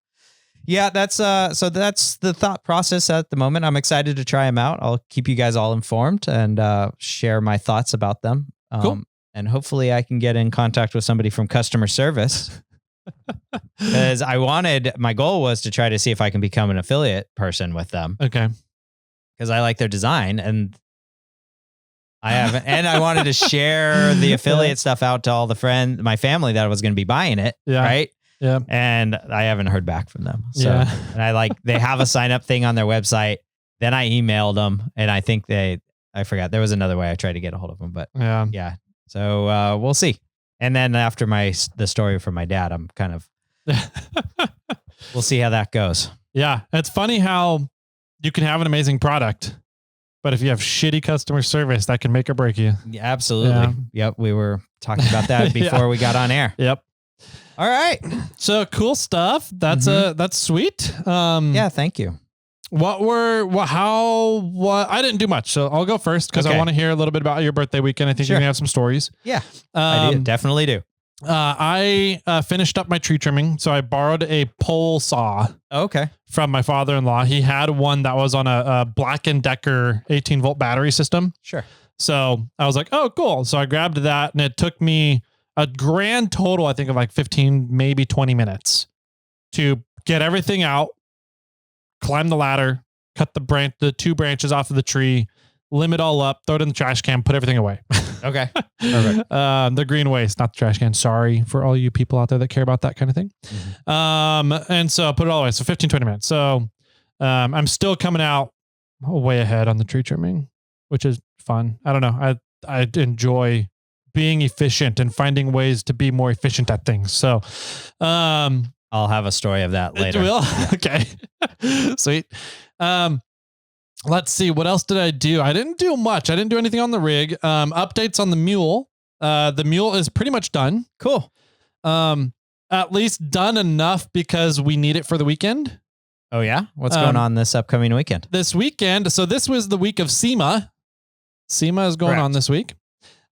So, that's the thought process at the moment. I'm excited to try them out. I'll keep you guys all informed and share my thoughts about them. Cool. And hopefully I can get in contact with somebody from customer service because my goal was to try to see if I can become an affiliate person with them. Okay. Because I like their design and I haven't, and I wanted to share the affiliate stuff out to all my family that was going to be buying it. Yeah. Right. Yeah. And I haven't heard back from them. So, and they have a sign up thing on their website. Then I emailed them and I think I forgot there was another way I tried to get a hold of them, but yeah. So, we'll see. And then after the story from my dad, I'm kind of, we'll see how that goes. Yeah. It's funny how you can have an amazing product, but if you have shitty customer service, that can make or break you. Yeah, absolutely. Yeah. Yep. We were talking about that before we got on air. Yep. All right. So cool stuff. That's that's sweet. Yeah. Thank you. I didn't do much. So I'll go first because I want to hear a little bit about your birthday weekend. I think you're gonna have some stories. Yeah. I definitely do. I finished up my tree trimming. So I borrowed a pole saw. Okay. From my father-in-law. He had one that was on a Black & Decker 18-volt battery system. Sure. So I was like, oh, cool. So I grabbed that and it took me a grand total, I think, of like 15, maybe 20 minutes to get everything out, climb the ladder, cut the 2 branches off of the tree, limb it all up, throw it in the trash can, put everything away. Okay. Perfect. The green waste, not the trash can. Sorry for all you people out there that care about that kind of thing. And so I put it all away. So 15, 20 minutes. So I'm still coming out way ahead on the tree trimming, which is fun. I don't know. I enjoy being efficient and finding ways to be more efficient at things. So I'll have a story of that later. Yeah. Okay. Sweet. Let's see. What else did I do? I didn't do much. I didn't do anything on the rig. Updates on the Mule. The Mule is pretty much done. Cool. At least done enough because we need it for the weekend. Oh, yeah? What's going on this upcoming weekend? This weekend, so this was the week of SEMA. SEMA is going on this week,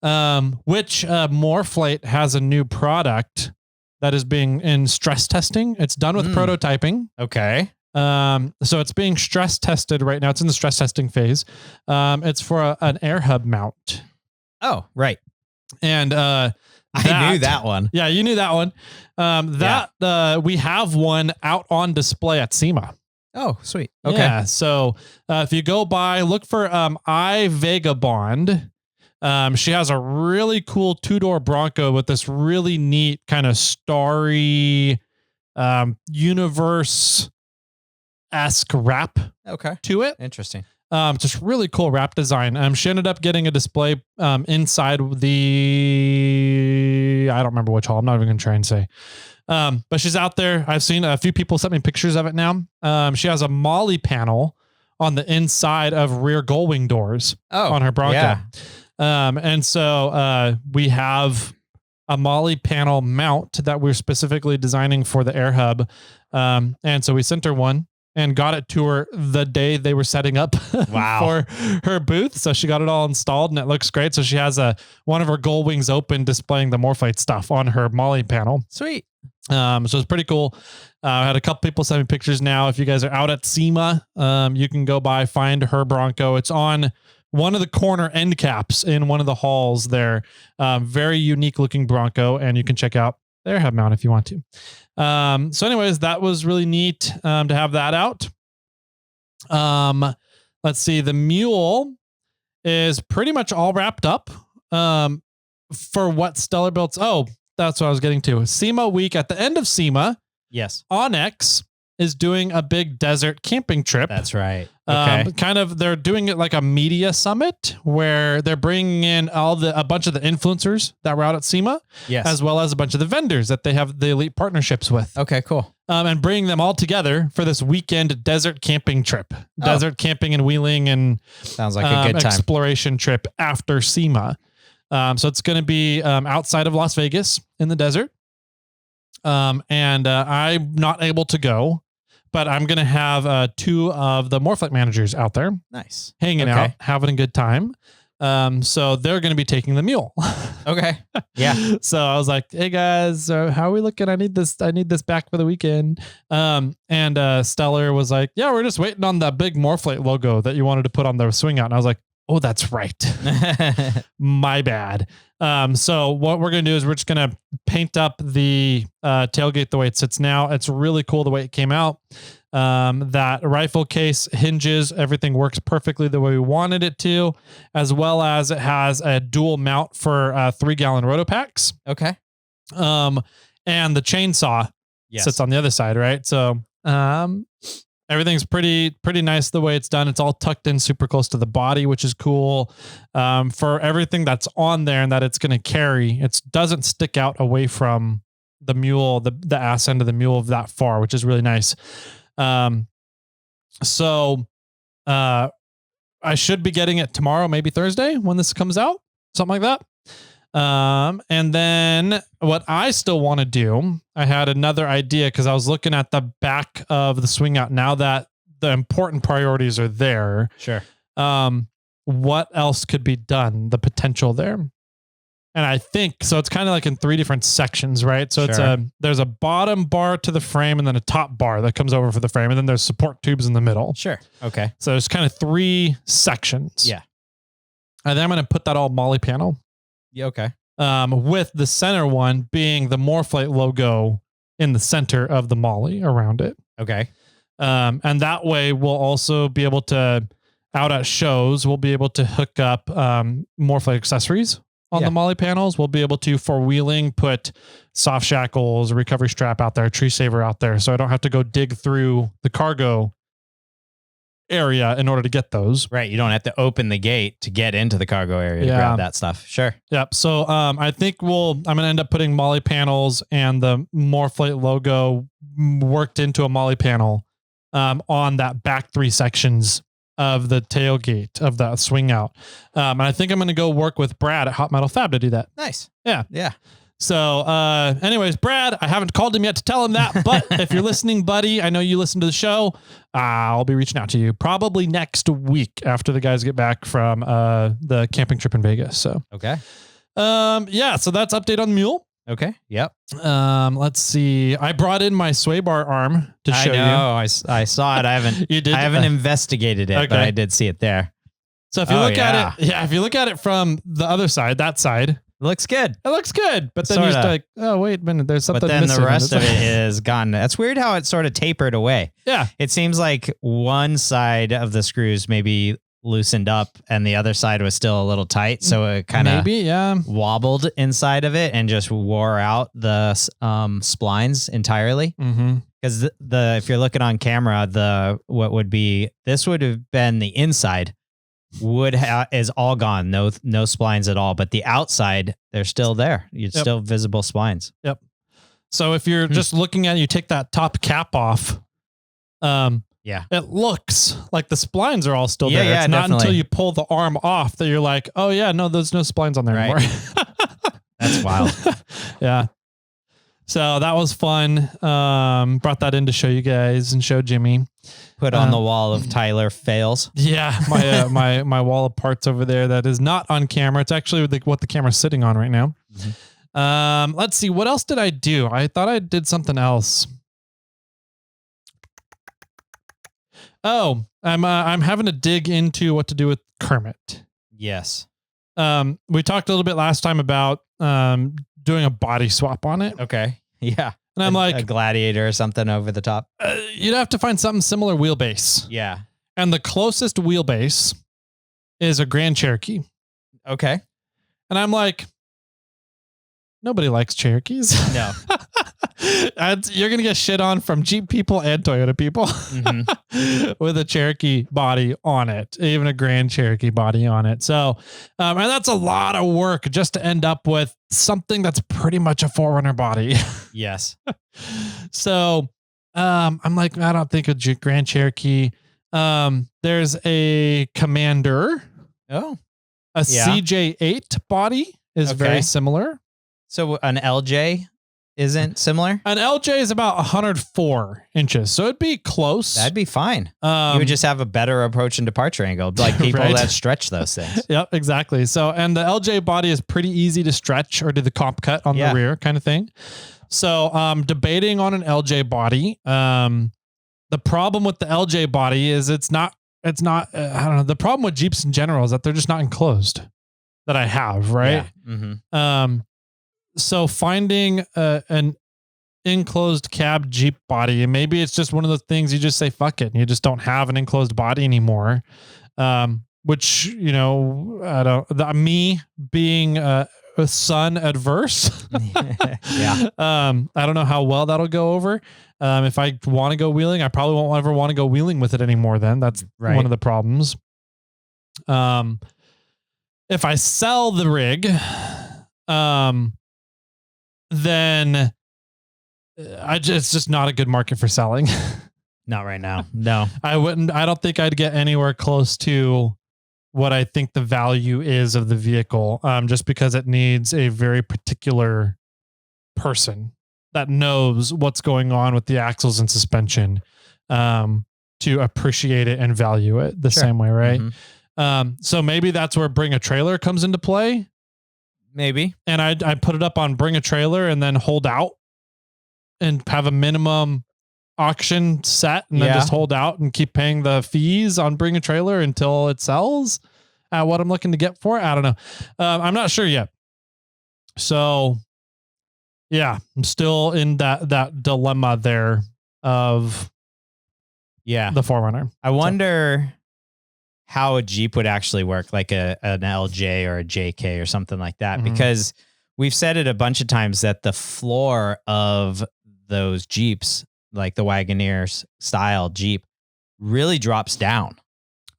which Morphlate has a new product that is being in stress testing. It's done with prototyping. Okay. So it's being stress tested right now. It's in the stress testing phase. It's for an air hub mount. Oh, right. And I knew that one. Yeah, you knew that one. We have one out on display at SEMA. Oh, sweet. Okay. Yeah. So if you go by, look for iVagabond. She has a really cool 2-door Bronco with this really neat kind of starry universe-esque wrap to it. Interesting. Just really cool wrap design. She ended up getting a display inside the, I don't remember which hall. I'm not even going to try and say. But she's out there. I've seen a few people sent me pictures of it now. She has a Molly panel on the inside of rear gull wing doors on her Bronco. Yeah. And so we have a Molly panel mount that we're specifically designing for the air hub. And so we sent her one and got it to her the day they were setting up for her booth. So she got it all installed and it looks great. So she has one of her gull wings open displaying the Morphlate stuff on her Molly panel. Sweet. So it's pretty cool. I had a couple people send me pictures now. If you guys are out at SEMA, you can go by, find her Bronco. It's on one of the corner end caps in one of the halls there. Very unique looking Bronco, and you can check out their hub mount if you want to. So anyways, that was really neat to have that out. Let's see. The Mule is pretty much all wrapped up for what Stellar builds. Oh, that's what I was getting to. SEMA week, at the end of SEMA, yes, Onyx is doing a big desert camping trip. That's right. Okay. They're doing it like a media summit where they're bringing in a bunch of the influencers that were out at SEMA, as well as a bunch of the vendors that they have the elite partnerships with. Okay, cool. And bringing them all together for this weekend desert camping trip, desert camping and wheeling and sounds like a good time exploration trip after SEMA. So it's going to be outside of Las Vegas in the desert. And I'm not able to go, but I'm going to have 2 of the Morphlate managers out there. Nice. Hanging out, having a good time. So they're going to be taking the Mule. Okay. Yeah. So I was like, hey guys, how are we looking? I need this back for the weekend. And Stellar was like, yeah, we're just waiting on that big Morphlate logo that you wanted to put on the swing out. And I was like, oh, that's right. My bad. So what we're going to do is we're just going to paint up the tailgate the way it sits now. It's really cool the way it came out. That rifle case hinges, everything works perfectly the way we wanted it to, as well as it has a dual mount for 3-gallon rotopacks. Okay. And the chainsaw sits on the other side, right? So everything's pretty nice the way it's done. It's all tucked in super close to the body, which is cool. For everything that's on there and that it's going to carry, it doesn't stick out away from the Mule, the ass end of the Mule that far, which is really nice. So I should be getting it tomorrow, maybe Thursday when this comes out, something like that. And then what I still want to do, I had another idea because I was looking at the back of the swing out now that the important priorities are there. Sure. What else could be done? The potential there. And I think, so it's kind of like in 3 different sections, right? So there's a bottom bar to the frame and then a top bar that comes over for the frame. And then there's support tubes in the middle. Sure. Okay. So there's kind of 3 sections. Yeah. And then I'm going to put that all Molly panel. Yeah. Okay. With the center one being the Morphlate logo in the center of the Molly around it. Okay. And that way we'll also be able to, out at shows, we'll be able to hook up Morphlate accessories on the Molly panels. We'll be able to, for wheeling, put soft shackles, a recovery strap out there, a tree saver out there. So I don't have to go dig through the cargo area in order to get those. Right. You don't have to open the gate to get into the cargo area to grab that stuff. Sure. Yep. So I think I'm going to end up putting Molly panels and the Morphlate logo worked into a Molly panel on that back 3 sections of the tailgate of that swing out. And I think I'm going to go work with Brad at Hot Metal Fab to do that. Nice. Yeah. Yeah. So, anyways, Brad, I haven't called him yet to tell him that, but if you're listening, buddy, I know you listen to the show. I'll be reaching out to you probably next week after the guys get back from the camping trip in Vegas. So, okay. Yeah, so that's update on the Mule. Okay. Yep. Let's see. I brought in my sway bar arm to show you. I saw it. I haven't. You did? I haven't investigated it, but I did see it there. So if you look at it, if you look at it from the other side, that side. Looks good. It looks good, but then you're just like, oh wait a minute, there's something. But then missing the rest of it is gone. That's weird how it sort of tapered away. Yeah, it seems like one side of the screws maybe loosened up, and the other side was still a little tight, so it kind of wobbled inside of it and just wore out the splines entirely. Because if you're looking on camera, this would have been the inside. Is all gone, no splines at all, but the outside, they're still there. It's still visible splines. Yep. So if you're just looking at it, you take that top cap off. It looks like the splines are all still there. It's not until you pull the arm off that you're like, oh yeah, no, there's no splines on there anymore. That's wild. Yeah. So that was fun. Brought that in to show you guys and show Jimmy. Put on the wall of Tyler fails. Yeah, my wall of parts over there that is not on camera. It's actually what the camera's sitting on right now. Let's see. What else did I do? I thought I did something else. Oh, I'm having to dig into what to do with Kermit. Yes. We talked a little bit last time about doing a body swap on it. Okay. Yeah. And I'm like a gladiator or something over the top. You'd have to find something similar wheelbase. Yeah. And the closest wheelbase is a Grand Cherokee. Okay. And I'm like, nobody likes Cherokees. No. You're going to get shit on from Jeep people and Toyota people with a Cherokee body on it, even a Grand Cherokee body on it. So, and that's a lot of work just to end up with something that's pretty much a 4Runner body. Yes. So, I'm like, I don't think a Grand Cherokee. There's a Commander. Oh, a CJ8 body is very similar. So an LJ isn't similar? An LJ is about 104 inches, so it'd be close. That'd be fine. You would just have a better approach and departure angle, like people that stretch those things. Yep, exactly. So, and the LJ body is pretty easy to stretch or do the comp cut on the rear kind of thing. So, debating on an LJ body. The problem with the LJ body is it's not, I don't know. The problem with Jeeps in general is that they're just not enclosed that I have, right? Yeah. So finding an enclosed cab Jeep body, and maybe it's just one of those things you just say, fuck it. And you just don't have an enclosed body anymore. Which, you know, me being a sun adverse. Yeah. I don't know how well that'll go over. If I want to go wheeling, I probably won't ever want to go wheeling with it anymore. Then that's one of the problems. If I sell the rig, then it's just not a good market for selling. Not right now. No, I don't think I'd get anywhere close to what I think the value is of the vehicle. Just because it needs a very particular person that knows what's going on with the axles and suspension, to appreciate it and value it the same way. Right. So maybe that's where Bring a Trailer comes into play. Maybe. And I put it up on Bring a Trailer and then hold out and have a minimum auction set and then just hold out and keep paying the fees on Bring a Trailer until it sells at what I'm looking to get for it. I don't know. I'm not sure yet. So yeah, I'm still in that dilemma there of the 4Runner. I wonder how a Jeep would actually work, like an LJ or a JK or something like that, because we've said it a bunch of times that the floor of those Jeeps, like the Wagoneer style Jeep, really drops down.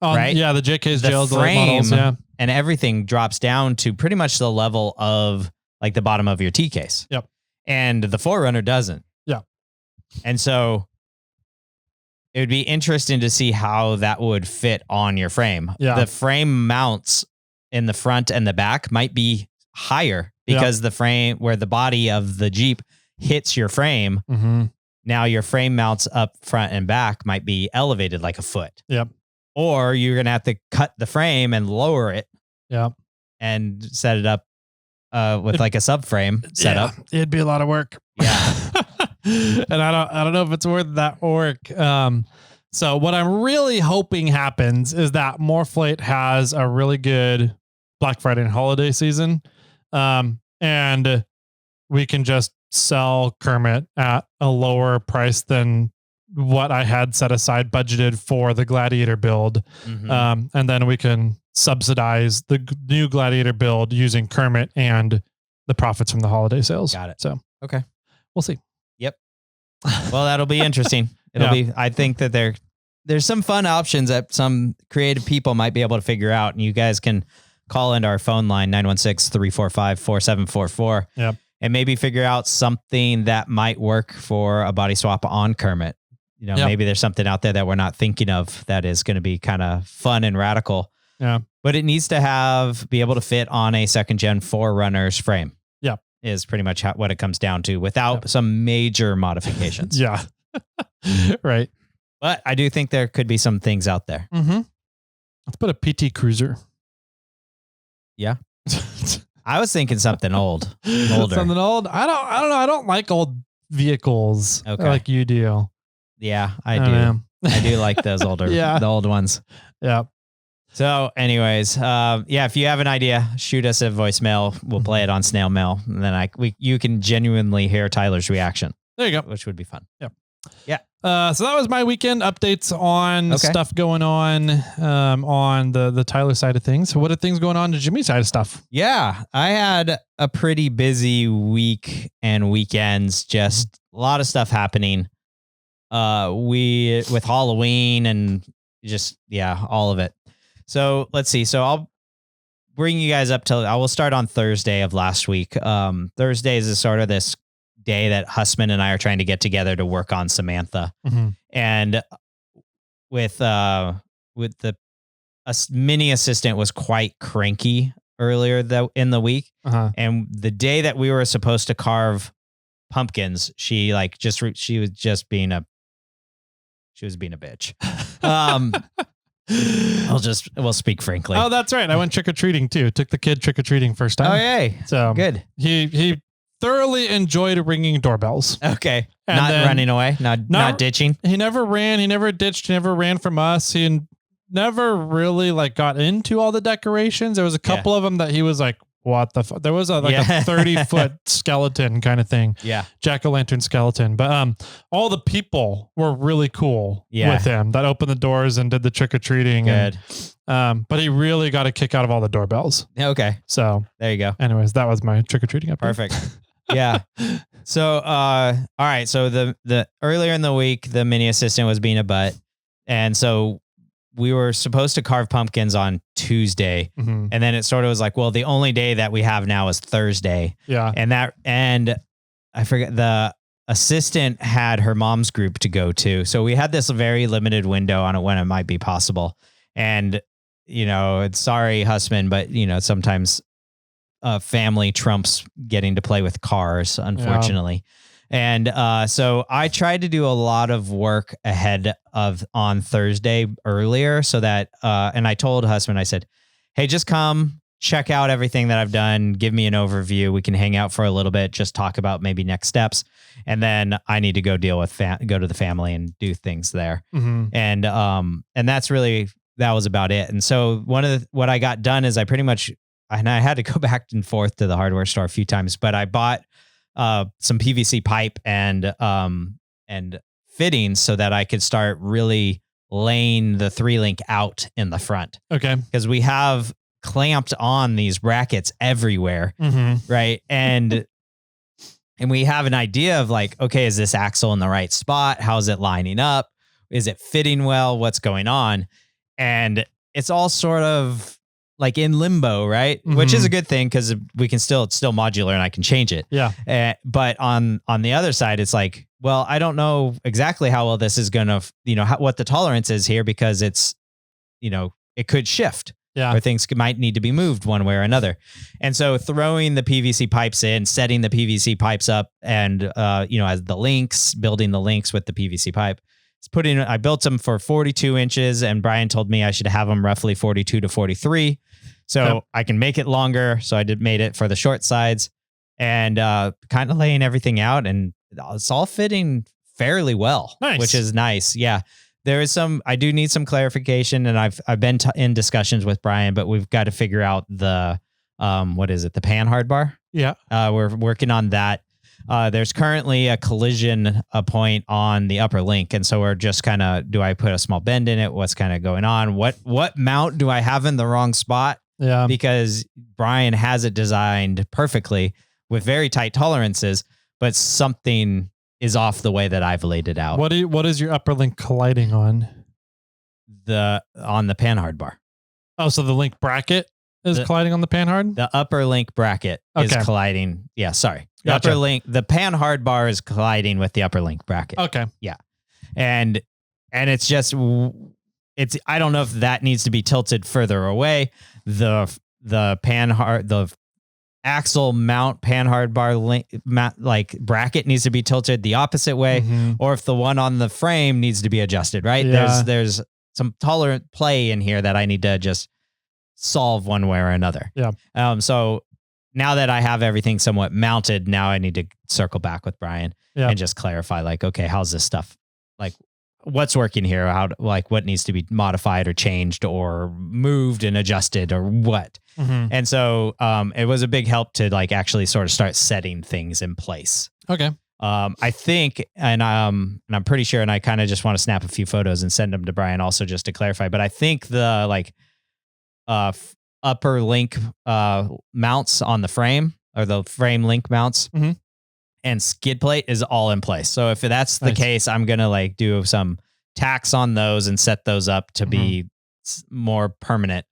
Right? Yeah, the JK's the frame models, and everything drops down to pretty much the level of like the bottom of your T case. Yep. And the 4Runner doesn't. Yeah. And so it would be interesting to see how that would fit on your frame. Yeah. The frame mounts in the front and the back might be higher because the frame where the body of the Jeep hits your frame. Mm-hmm. Now your frame mounts up front and back might be elevated like a foot. Yep. Or you're going to have to cut the frame and lower it. Yep. And set it up with like a subframe setup. It'd be a lot of work. Yeah. And I don't know if it's worth that work. So what I'm really hoping happens is that Morphlate has a really good Black Friday and holiday season. And we can just sell Kermit at a lower price than what I had set aside budgeted for the Gladiator build. Mm-hmm. And then we can subsidize the new Gladiator build using Kermit and the profits from the holiday sales. Got it. So, okay. We'll see. Yep. Well, that'll be interesting. It'll be, I think that there's some fun options that some creative people might be able to figure out, and you guys can call into our phone line 916-345-4744. Yep. And maybe figure out something that might work for a body swap on Kermit. You know, maybe there's something out there that we're not thinking of that is going to be kind of fun and radical. Yeah. But it needs to be able to fit on a 2nd gen 4Runner's frame. Yeah. Is pretty much what it comes down to without some major modifications. Yeah. Right. But I do think there could be some things out there. Mm-hmm. Let's put a PT Cruiser. Yeah. I was thinking something older. Something old. I don't know. I don't like old vehicles like you do. Yeah, I do. I do like those older, the old ones. Yeah. So anyways, if you have an idea, shoot us a voicemail. We'll play it on snail mail. And then you can genuinely hear Tyler's reaction. There you go. Which would be fun. Yep. Yeah. So that was my weekend updates on stuff going on the Tyler side of things. So what are things going on to Jimmy's side of stuff? Yeah, I had a pretty busy week and weekends, just a lot of stuff happening. With Halloween and just, all of it. So let's see. So I'll bring you guys up I will start on Thursday of last week. Thursdays is sort of this day that Hussman and I are trying to get together to work on Samantha. Mm-hmm. And with a mini assistant was quite cranky earlier in the week. Uh-huh. And the day that we were supposed to carve pumpkins, she was being a bitch. We'll speak frankly. Oh, that's right. I went trick-or-treating too. Took the kid trick-or-treating first time. Oh, yay. So good. He thoroughly enjoyed ringing doorbells. Okay. And not running away, not ditching. He never ran. He never ditched. He never ran from us. He never really got into all the decorations. There was a couple of them that he was like, what the fuck? There was a 30-foot skeleton kind of thing. Yeah. Jack-o'-lantern skeleton. But all the people were really cool with him that opened the doors and did the trick-or-treating. Good. But he really got a kick out of all the doorbells. Okay. So there you go. Anyways, that was my trick-or-treating update. Perfect. Yeah. So, all right. So the earlier in the week, the mini assistant was being a butt. And so we were supposed to carve pumpkins on Tuesday. Mm-hmm. And then it sort of was like, well, the only day that we have now is Thursday. Yeah. And I forget, the assistant had her mom's group to go to. So we had this very limited window on it when it might be possible. And, it's sorry, husband, but sometimes family trumps getting to play with cars, unfortunately. Yeah. And so I tried to do a lot of work on Thursday earlier so that, and I told husband, I said, hey, just come check out everything that I've done. Give me an overview. We can hang out for a little bit, just talk about maybe next steps. And then I need to go deal with, go to the family and do things there. Mm-hmm. And that was about it. And so what I got done is I had to go back and forth to the hardware store a few times, but I bought some PVC pipe and fittings so that I could start really laying the 3-link out in the front. Okay. Because we have clamped on these brackets everywhere. Mm-hmm. Right. And we have an idea of okay, is this axle in the right spot? How's it lining up? Is it fitting well? What's going on? And it's all sort of in limbo, right? Mm-hmm. Which is a good thing because it's still modular and I can change it. Yeah. But on the other side, it's well, I don't know exactly how well this is going to, what the tolerance is here because it's, it could shift. Yeah. Or things might need to be moved one way or another. And so throwing the PVC pipes in, setting the PVC pipes up and, as the links, building the links with the PVC pipe. I built them for 42 inches and Brian told me I should have them roughly 42 to 43. So I can make it longer. So I made it for the short sides and kind of laying everything out and it's all fitting fairly well, which is nice. Yeah. I do need some clarification and I've been in discussions with Brian, but we've got to figure out the, the pan hard bar. Yeah. We're working on that. There's currently a collision point on the upper link. And so we're just kind of, do I put a small bend in it? What's kind of going on? What mount do I have in the wrong spot? Yeah. Because Brian has it designed perfectly with very tight tolerances, but something is off the way that I've laid it out. What is your upper link colliding on? On the panhard bar. Oh, so the link bracket is colliding on the panhard? The upper link bracket is colliding. Yeah, sorry. The Gotcha. upper link, the panhard bar is colliding with the upper link bracket. Okay. Yeah. And it's just, I don't know if that needs to be tilted further away. The axle mount panhard bar link, bracket needs to be tilted the opposite way, or if the one on the frame needs to be adjusted, right? Yeah. There's some tolerant play in here that I need to just solve one way or another. Yeah. So now that I have everything somewhat mounted, now I need to circle back with Brian and just clarify, okay, how's this stuff? What's working here? What needs to be modified or changed or moved and adjusted or what? And so it was a big help to actually sort of start setting things in place. Okay. I think, and I'm pretty sure, and I kind of just want to snap a few photos and send them to Brian also just to clarify, but I think the upper link mounts on the frame or the frame link mounts and skid plate is all in place. So if that's the case, I'm going to do some tacks on those and set those up to be more permanent.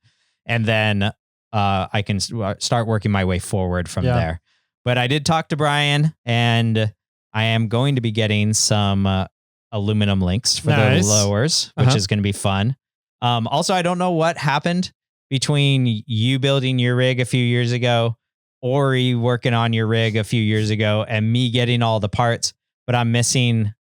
And then I can start working my way forward from there. But I did talk to Brian and I am going to be getting some aluminum links for the lowers, which is going to be fun. Also, I don't know what happened between you building your rig a few years ago, Ori working on your rig a few years ago, and me getting all the parts, but I'm missing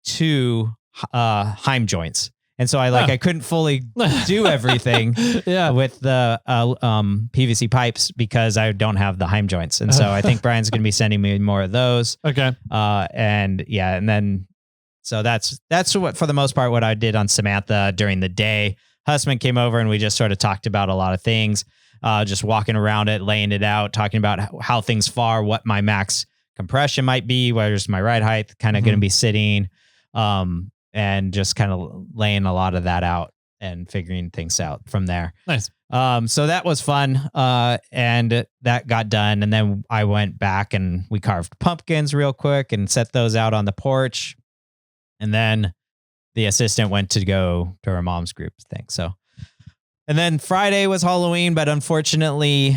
2 Heim joints. And so I couldn't fully do everything with the PVC pipes because I don't have the Heim joints. And so I think Brian's going to be sending me more of those. Okay. And then so that's what, for the most part, what I did on Samantha during the day. Husband came over and we just sort of talked about a lot of things, just walking around it, laying it out, talking about how things far, what my max compression might be, where's my ride height kind of going to be sitting, and just kind of laying a lot of that out and figuring things out from there. Nice. So that was fun. And that got done. And then I went back and we carved pumpkins real quick and set those out on the porch. And then the assistant went to go to her mom's group thing. So, and then Friday was Halloween, but unfortunately,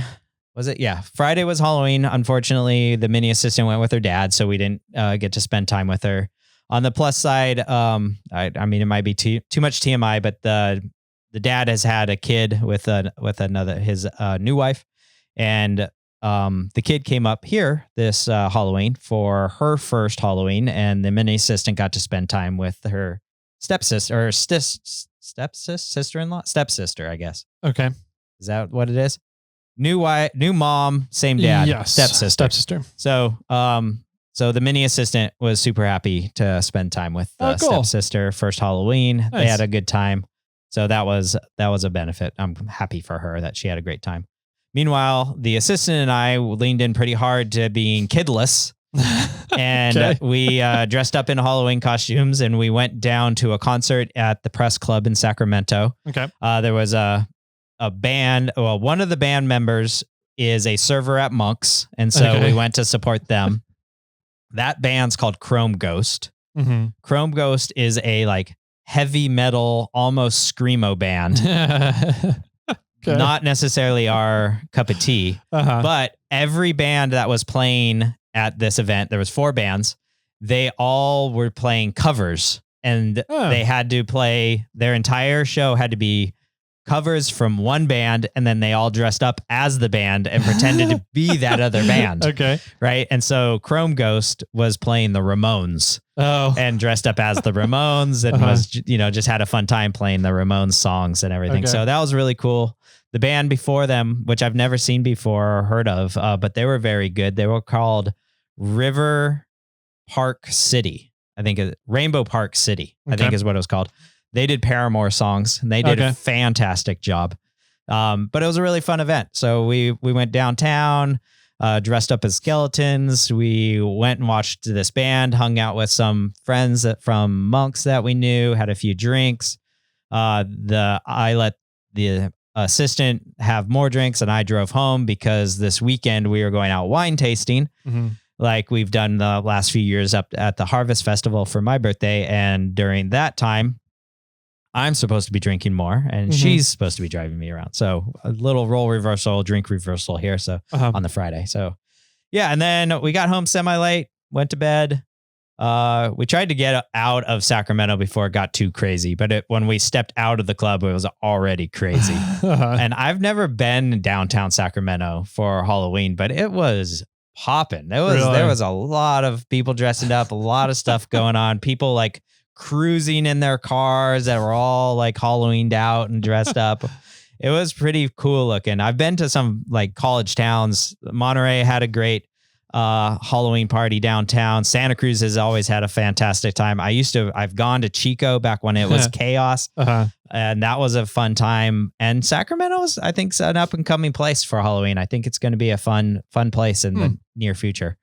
Friday was Halloween. Unfortunately, the mini assistant went with her dad, so we didn't get to spend time with her. On the plus side, I mean, it might be too much TMI, but the dad has had a kid with his new wife, and the kid came up here this Halloween for her first Halloween, and the mini assistant got to spend time with her stepsister, or sister-in-law, stepsister, I guess. Okay. Is that what it is? New wife, new mom, same dad. Yes. Stepsister. So the mini assistant was super happy to spend time with the stepsister first Halloween. Nice. They had a good time. So that was a benefit. I'm happy for her that she had a great time. Meanwhile, the assistant and I leaned in pretty hard to being kidless. And we dressed up in Halloween costumes and we went down to a concert at the Press Club in Sacramento. Okay. There was a band. Well, one of the band members is a server at Monk's. And so we went to support them. That band's called Chrome Ghost. Mm-hmm. Chrome Ghost is a heavy metal, almost screamo band. Not necessarily our cup of tea, but every band that was playing at this event, there was 4 bands. They all were playing covers, and they had to play, their entire show had to be covers from one band, and then they all dressed up as the band and pretended to be that other band. Okay. Right. And so Chrome Ghost was playing the Ramones. And dressed up as the Ramones and was, just had a fun time playing the Ramones songs and everything. Okay. So that was really cool. The band before them, which I've never seen before or heard of, but they were very good. They were called River Park City. I think Rainbow Park City, I think is what it was called. They did Paramore songs and they did a fantastic job. But it was a really fun event. So we went downtown, dressed up as skeletons. We went and watched this band, hung out with some friends from Monks that we knew, had a few drinks. I let the assistant have more drinks and I drove home because this weekend we were going out wine tasting. Mm-hmm. Like we've done the last few years up at the Harvest Festival for my birthday. And during that time, I'm supposed to be drinking more and she's supposed to be driving me around. So a little role reversal, drink reversal here. So on the Friday. So yeah. And then we got home semi-late, went to bed. We tried to get out of Sacramento before it got too crazy, but when we stepped out of the club, it was already crazy. And I've never been downtown Sacramento for Halloween, but it was popping. There was a lot of people dressing up, a lot of stuff going on. People like cruising in their cars that were all like Halloweened out and dressed up. It was pretty cool looking. I've been to some like college towns. Monterey had a great Halloween party downtown. Santa Cruz has always had a fantastic time. I've gone to Chico back when it was chaos. And that was a fun time. And Sacramento's, I think, an up and coming place for Halloween. I think it's going to be a fun place in the near future.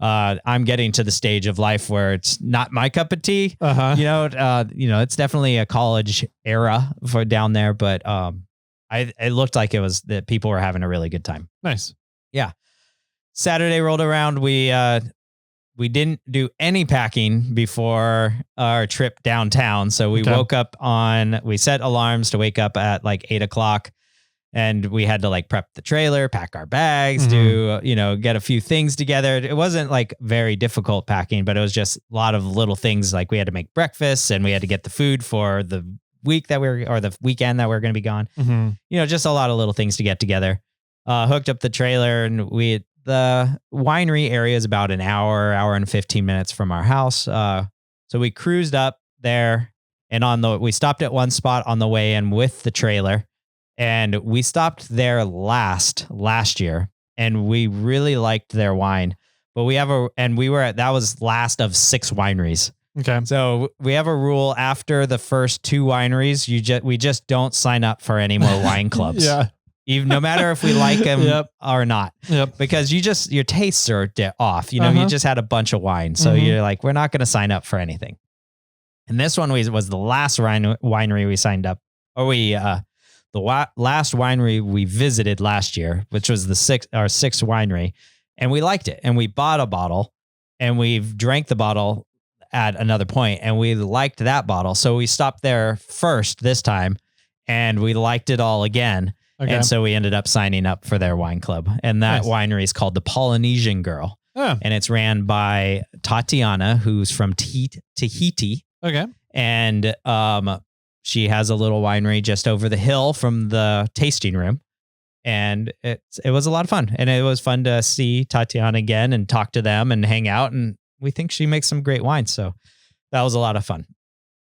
I'm getting to the stage of life where it's not my cup of tea. It's definitely a college era for down there, but it looked like it was that people were having a really good time. Nice. Yeah. Saturday rolled around. We didn't do any packing before our trip downtown. So we woke up we set alarms to wake up at like 8:00 and we had to like prep the trailer, pack our bags, get a few things together. It wasn't like very difficult packing, but it was just a lot of little things. Like we had to make breakfast and we had to get the food for the week the weekend that we're going to be gone. Just a lot of little things to get together. Hooked up the trailer and the winery area is about an hour and 15 minutes from our house. So we cruised up there and we stopped at one spot on the way in with the trailer and we stopped there last year and we really liked their wine, but that was last of 6 wineries. Okay. So we have a rule after the first 2 wineries, we just don't sign up for any more wine clubs. Yeah. Even no matter if we like them or not, because your tastes are off. You just had a bunch of wine, so you're like, we're not going to sign up for anything. And this one was the last winery we signed up, or last winery we visited last year, which was our sixth winery, and we liked it, and we bought a bottle, and we've drank the bottle at another point, and we liked that bottle, so we stopped there first this time, and we liked it all again. Okay. And so we ended up signing up for their wine club. And that winery is called the Polynesian Girl. Oh. And it's ran by Tatiana, who's from Tahiti. Okay. And she has a little winery just over the hill from the tasting room. And it was a lot of fun. And it was fun to see Tatiana again and talk to them and hang out. And we think she makes some great wine. So that was a lot of fun.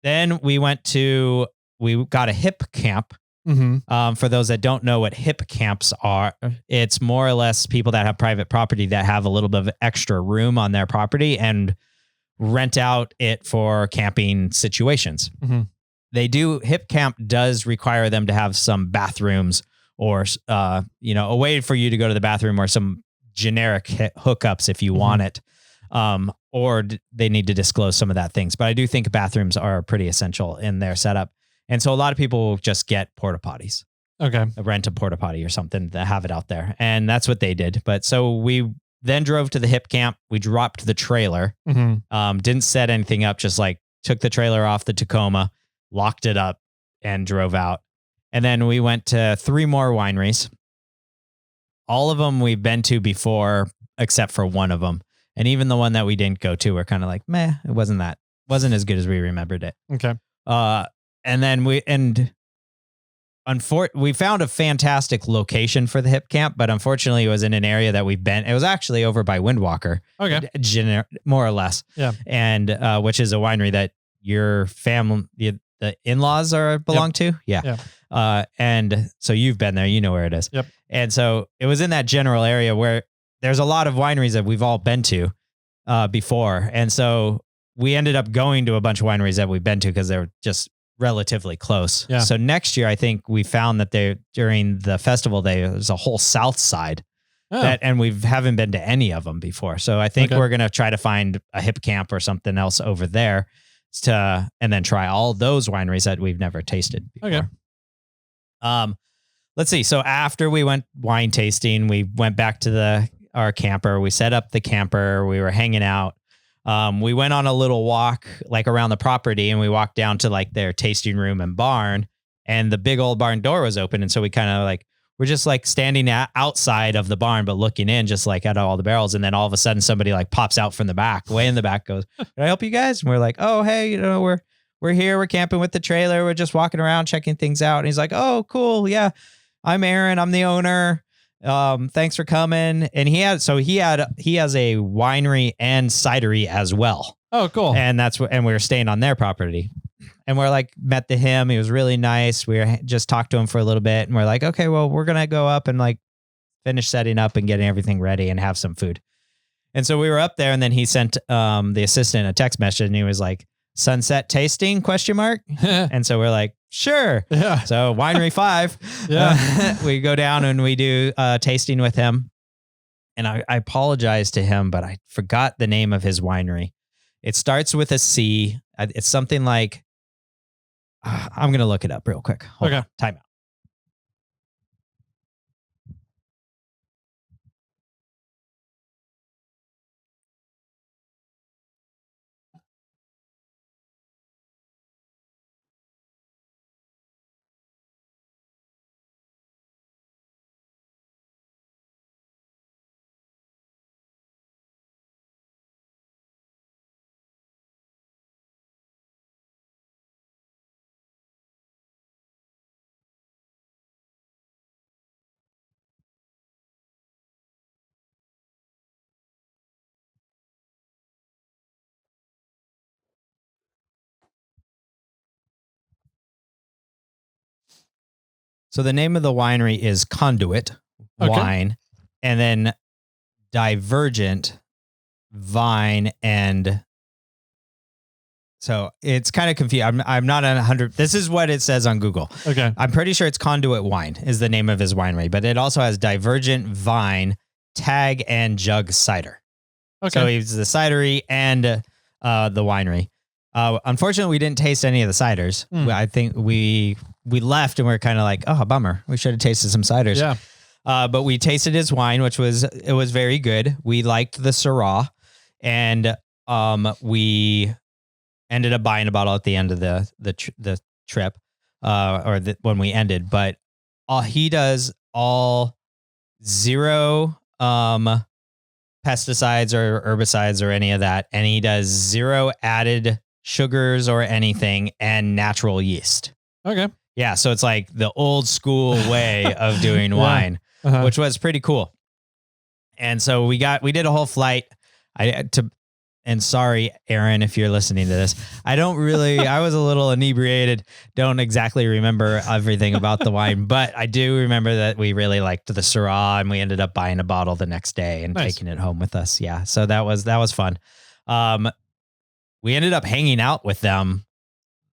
Then we got a hip camp. For those that don't know what hip camps are, it's more or less people that have private property that have a little bit of extra room on their property and rent out it for camping situations. Hip camp does require them to have some bathrooms or, a way for you to go to the bathroom or some generic hookups if you want it. Or they need to disclose some of that things. But I do think bathrooms are pretty essential in their setup. And so a lot of people just get porta potties. Okay. Rent a porta potty or something to have it out there. And that's what they did. But so we then drove to the hip camp. We dropped the trailer. Didn't set anything up, just like took the trailer off the Tacoma, locked it up and drove out. And then we went to 3 more wineries. All of them we've been to before, except for one of them. And even the one that we didn't go to, we're kind of like, meh, it wasn't as good as we remembered it. Okay. And then we found a fantastic location for the hip camp, but unfortunately it was in an area that we've been. It was actually over by Windwalker. Okay. More or less. Yeah. And which is a winery that your family, the in-laws belong to. Yeah. And so you've been there, you know where it is. Yep. And so it was in that general area where there's a lot of wineries that we've all been to before. And so we ended up going to a bunch of wineries that we've been to because they're just relatively close. Yeah. So next year, I think we found that during the festival day, there's a whole south side and we haven't been to any of them before. So I think we're going to try to find a hip camp or something else over there and then try all those wineries that we've never tasted before. Okay. Let's see. So after we went wine tasting, we went back to our camper. We set up the camper. We were hanging out. We went on a little walk like around the property and we walked down to like their tasting room and barn, and the big old barn door was open. And so we kind of like, we're just like standing outside of the barn, but looking in just like at all the barrels. And then all of a sudden somebody like pops out from the back, way in the back, goes, "Can I help you guys?" And we're like, "Oh, hey, we're here. We're camping with the trailer. We're just walking around, checking things out." And he's like, "Oh, cool. Yeah. I'm Aaron. I'm the owner. Thanks for coming." And he has a winery and cidery as well. Oh, cool. And and we were staying on their property, and we're like, met him. He was really nice. We just talked to him for a little bit, and we're like, okay, well, we're going to go up and like finish setting up and getting everything ready and have some food. And so we were up there, and then he sent, the assistant a text message, and he was like, "Sunset tasting?" ? And so we're like, sure. Yeah. So Winery 5, we go down and we do tasting with him. And I apologize to him, but I forgot the name of his winery. It starts with a C. It's something like, I'm going to look it up real quick. Hold on. Time out. So the name of the winery is Conduit Wine, and then Divergent Vine, and so it's kind of confusing. I'm not 100. This is what it says on Google. Okay. I'm pretty sure it's Conduit Wine is the name of his winery, but it also has Divergent Vine, Tag, and Jug Cider. Okay. So he's the cidery and the winery. Unfortunately, we didn't taste any of the ciders. I think we left and we are kind of like, oh, bummer. We should have tasted some ciders. Yeah. But we tasted his wine, which was very good. We liked the Syrah, and we ended up buying a bottle at the end of the trip, when we ended. But he does all zero pesticides or herbicides or any of that, and he does zero added sugars or anything, and natural yeast. Okay. Yeah, so it's like the old school way of doing wine, which was pretty cool. And so we did a whole flight. And sorry, Aaron, if you're listening to this, I was a little inebriated. Don't exactly remember everything about the wine, but I do remember that we really liked the Syrah, and we ended up buying a bottle the next day and taking it home with us. Yeah. So that was fun. We ended up hanging out with them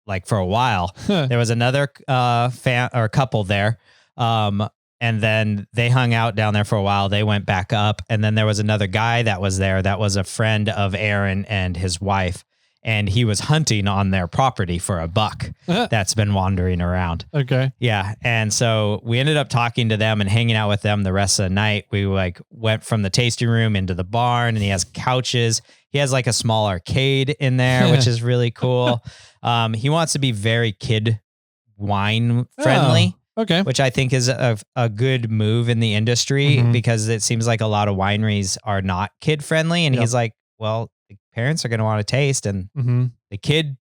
like for a while. There was another couple there. And then they hung out down there for a while. They went back up. And then there was another guy that was there that was a friend of Aaron and his wife. And he was hunting on their property for a buck that's been wandering around. Okay. Yeah. And so we ended up talking to them and hanging out with them the rest of the night. We went from the tasting room into the barn, and he has couches. He has like a small arcade in there, which is really cool. He wants to be very kid wine friendly. Okay. Which I think is a good move in the industry, because it seems like a lot of wineries are not kid friendly. And he's like, well, the parents are going to want to taste, and the kid,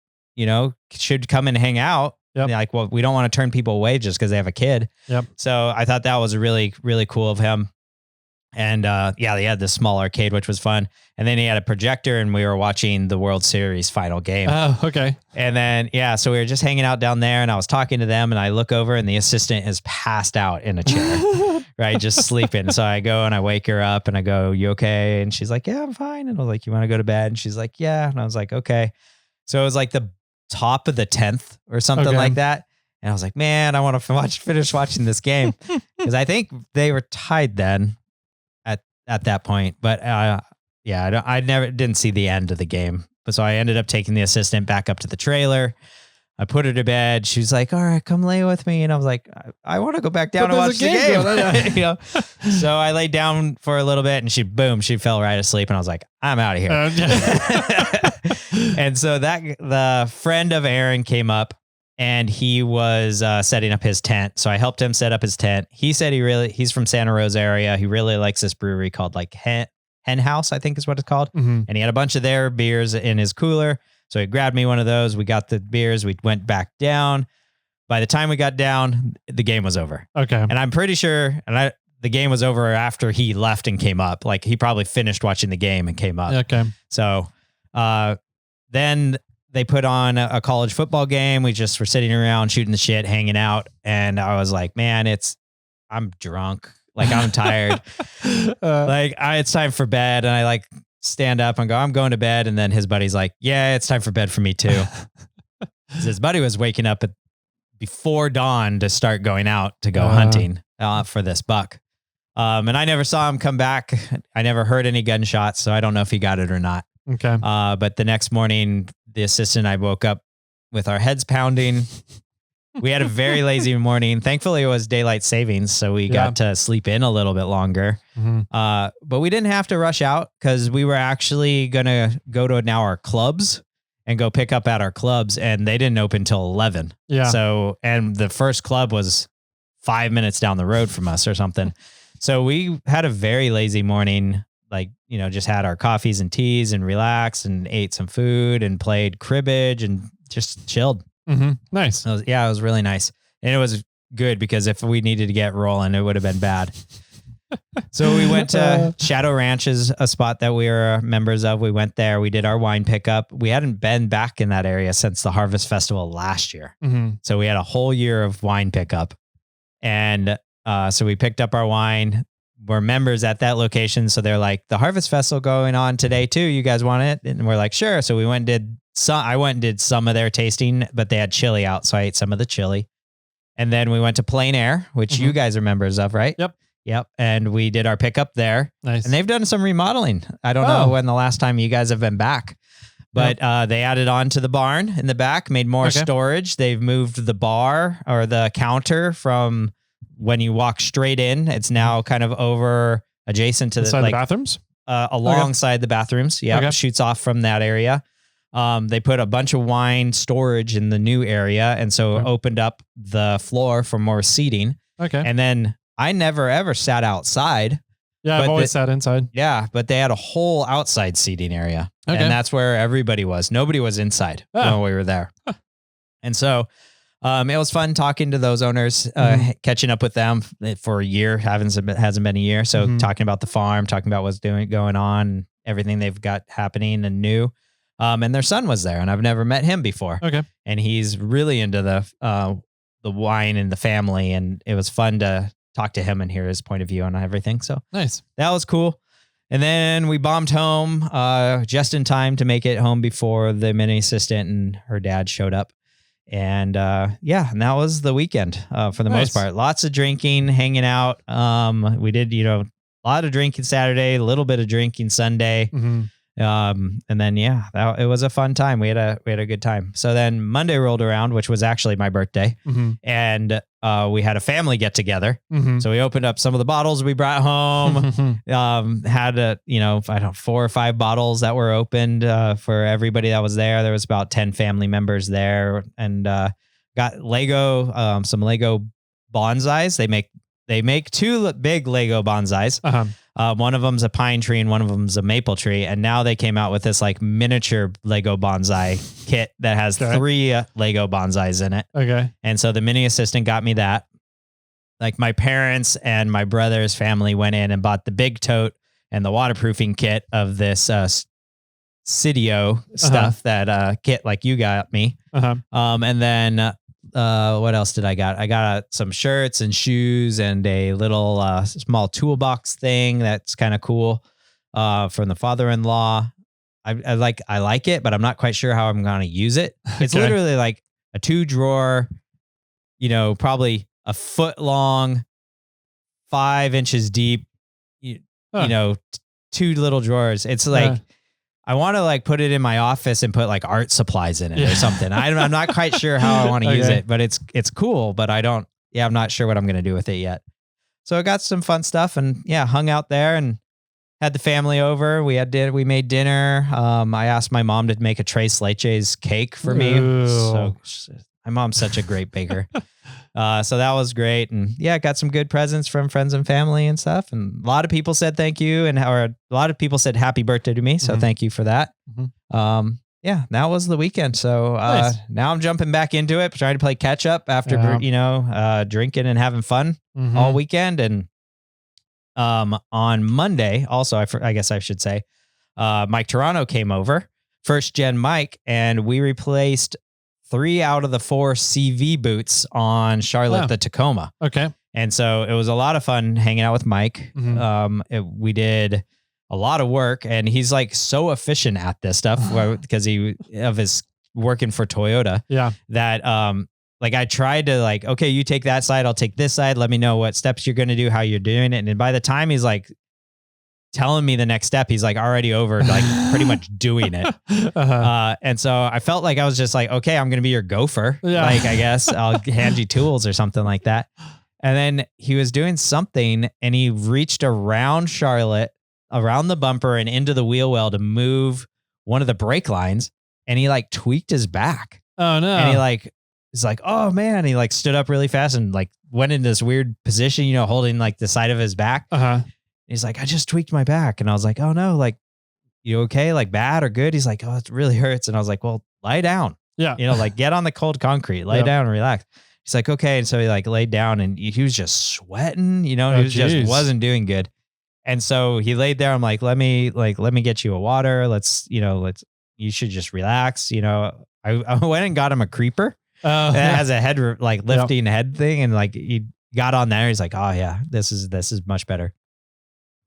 should come and hang out. Yep. Like, well, we don't want to turn people away just because they have a kid. Yep. So I thought that was really, really cool of him. And yeah, they had this small arcade, which was fun. And then he had a projector and we were watching the World Series final game. Oh, okay. And then, yeah, so we were just hanging out down there and I was talking to them and I look over and the assistant is passed out in a chair, right? Just sleeping. So I go and I wake her up and I go, you okay? And she's like, yeah, I'm fine. And I was like, you want to go to bed? And she's like, yeah. And I was like, okay. So it was like the top of the 10th or something like that. And I was like, man, I want to finish watching this game because I think they were tied then at that point. But yeah, I didn't see the end of the game. But so I ended up taking the assistant back up to the trailer. I put her to bed. She was like, all right, come lay with me. And I was like, I want to go back down and watch the game. You know? So I laid down for a little bit and she fell right asleep. And I was like, I'm out of here. And so the friend of Aaron came up and he was setting up his tent. So I helped him set up his tent. He said he's from Santa Rosa area. He really likes this brewery called like Hen House, I think is what it's called. Mm-hmm. And he had a bunch of their beers in his cooler. So he grabbed me one of those. We got the beers. We went back down. By the time we got down, the game was over. Okay. And I'm pretty sure, the game was over after he left and came up. Like he probably finished watching the game and came up. Okay. So then they put on a college football game. We just were sitting around shooting the shit, hanging out. And I was like, man, I'm drunk. Like I'm tired. It's time for bed. And I like stand up and go, I'm going to bed. And then his buddy's like, yeah, it's time for bed for me too. His buddy was waking up before dawn to start going out to go hunting for this buck. And I never saw him come back. I never heard any gunshots. So I don't know if he got it or not. Okay. But the next morning, the assistant and I woke up with our heads pounding. We had a very lazy morning. Thankfully, it was daylight savings, so we got to sleep in a little bit longer. Mm-hmm. But we didn't have to rush out because we were actually going to go to now our clubs and go pick up at our clubs, and they didn't open till 11. Yeah. So, and the first club was 5 minutes down the road from us or something. So we had a very lazy morning. Like, just had our coffees and teas and relaxed and ate some food and played cribbage and just chilled. Mm-hmm. Nice. It was really nice. And it was good because if we needed to get rolling, it would have been bad. So we went to Shadow Ranch, is a spot that we are members of. We went there. We did our wine pickup. We hadn't been back in that area since the Harvest Festival last year. Mm-hmm. So we had a whole year of wine pickup. And so we picked up our wine. We're members at that location. So they're like, the Harvest Festival going on today too. You guys want it? And we're like, sure. So we went and did I went and did some of their tasting, but they had chili out. So I ate some of the chili. And then we went to Plein Air, which you guys are members of, right? Yep. And we did our pickup there. Nice. And they've done some remodeling. I don't know when the last time you guys have been back, but they added on to the barn in the back, made more storage. They've moved the bar or the counter from when you walk straight in. It's now kind of over adjacent to the bathrooms? Alongside the bathrooms. Yeah. Shoots off from that area. They put a bunch of wine storage in the new area. And so opened up the floor for more seating. Okay. And then I never ever sat outside. Yeah, I've always sat inside. Yeah, but they had a whole outside seating area. Okay. And that's where everybody was. Nobody was inside when we were there. And so it was fun talking to those owners, catching up with them for a year. Hasn't been a year. So talking about the farm, talking about what's going on, everything they've got happening and new. And their son was there, and I've never met him before. Okay. And he's really into the wine and the family, and it was fun to talk to him and hear his point of view on everything. So nice. That was cool. And then we bombed home just in time to make it home before the mini assistant and her dad showed up. And and that was the weekend for the most part. Lots of drinking, hanging out. We did, a lot of drinking Saturday, a little bit of drinking Sunday. Mm-hmm. And then, it was a fun time. We had a good time. So then Monday rolled around, which was actually my birthday. Mm-hmm. And we had a family get together. Mm-hmm. So we opened up some of the bottles we brought home, had 4 or 5 bottles that were opened for everybody that was there. There was about 10 family members there, and got some Lego bonsais. They make 2 big Lego bonsais. One of them's a pine tree and one of them's a maple tree. And now they came out with this like miniature Lego bonsai kit that has 3 Lego bonsais in it. Okay. And so the mini assistant got me that. Like my parents and my brother's family went in and bought the big tote and the waterproofing kit of this Cydio stuff that kit like you got me. And then what else did I got? I got some shirts and shoes and a little small toolbox thing that's kind of cool from the father-in-law. I like it, but I'm not quite sure how I'm going to use it. It's literally like a 2-drawer, probably a foot long, 5 inches deep, you know, 2 little drawers. It's like, I want to like put it in my office and put like art supplies in it or something. I'm not quite sure how I want to use it, but it's cool, but I'm not sure what I'm going to do with it yet. So I got some fun stuff and hung out there and had the family over. We made dinner. I asked my mom to make a tres leches cake for me. So my mom's such a great baker. So that was great. And got some good presents from friends and family and stuff. And a lot of people said thank you. And a lot of people said happy birthday to me. So thank you for that. That was the weekend. So nice. Now I'm jumping back into it, trying to play catch up after, drinking and having fun all weekend. And on Monday, also, I guess I should say, Mike Toronto came over, first gen Mike, and we replaced 3 out of the 4 CV boots on Charlotte the Tacoma. Okay. And so it was a lot of fun hanging out with Mike. We did a lot of work, and he's like so efficient at this stuff because of his working for Toyota. Yeah. That like I tried to like, okay, you take that side, I'll take this side. Let me know what steps you're going to do, how you're doing it. And by the time he's like telling me the next step, he's like already over, like pretty much doing it. And so I felt like I was just like, okay, I'm going to be your gopher. Like, I guess I'll hand you tools or something like that. And then he was doing something and he reached around Charlotte, around the bumper and into the wheel well to move one of the brake lines. And he like tweaked his back. Oh no. And he's like, oh man. He like stood up really fast and like went in this weird position, holding like the side of his back. He's like, I just tweaked my back. And I was like, oh no, like, you okay? Like bad or good? He's like, oh, it really hurts. And I was like, well, lie down. Yeah. Like get on the cold concrete, lay down and relax. He's like, okay. And so he like laid down and he was just sweating, he just wasn't doing good. And so he laid there. I'm like, let me get you a water. You should just relax. I went and got him a creeper. That has a head, like lifting head thing. And like, he got on there. He's like, oh yeah, this is much better.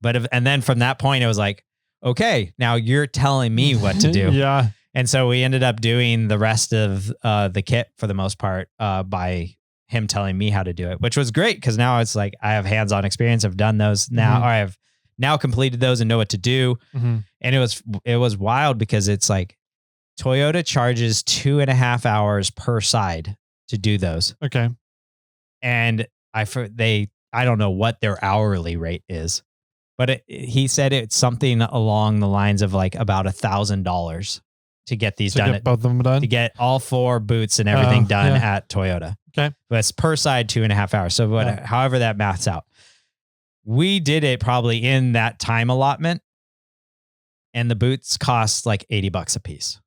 And then from that point, it was like, okay, now you're telling me what to do. Yeah. And so we ended up doing the rest of the kit for the most part by him telling me how to do it, which was great because now it's like I have hands-on experience. I've done those now. Or I have now completed those and know what to do. And it was wild because it's like Toyota charges 2.5 hours per side to do those. Okay. And I don't know what their hourly rate is. But he said it's something along the lines of like about $1,000 to get these done. Both of them done? To get all 4 boots and everything done at Toyota. Okay. But it's per side 2.5 hours. So however that maths out. We did it probably in that time allotment. And the boots cost like $80 a piece.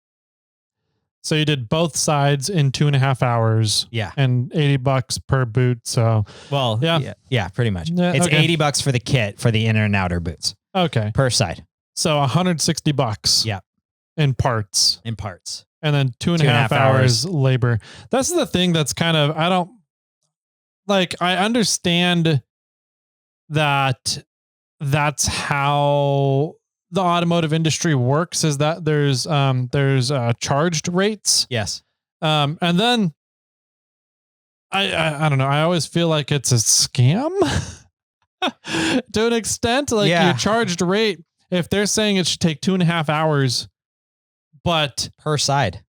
So you did both sides in 2.5 hours. Yeah. And $80 per boot. So, yeah, pretty much. It's $80 for the kit for the inner and outer boots. Okay. Per side. So $160. Yeah. In parts. In parts. And then 2.5 hours labor. That's the thing that's kind of, I understand that that's how the automotive industry works, is that there's charged rates. Yes. And then I don't know. I always feel like it's a scam to an extent. Like your charged rate, if they're saying it should take 2.5 hours, but per side.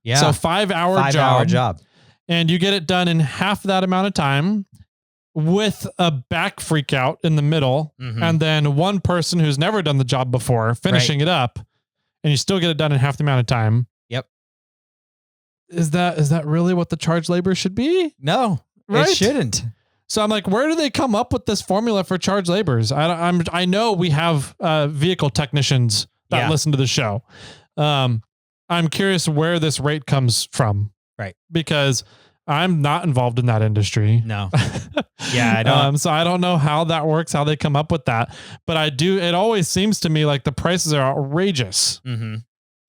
Yeah. So 5-hour job. And you get it done in half that amount of time with a back freak out in the middle. And then one person who's never done the job before finishing it up, and you still get it done in half the amount of time. Yep. Is that really what the charge labor should be? No, it shouldn't. So I'm like, where do they come up with this formula for charge labors? I know we have vehicle technicians that listen to the show. I'm curious where this rate comes from. Right. Because I'm not involved in that industry. No. Yeah, I don't. So I don't know how that works, how they come up with that. But I do. It always seems to me like the prices are outrageous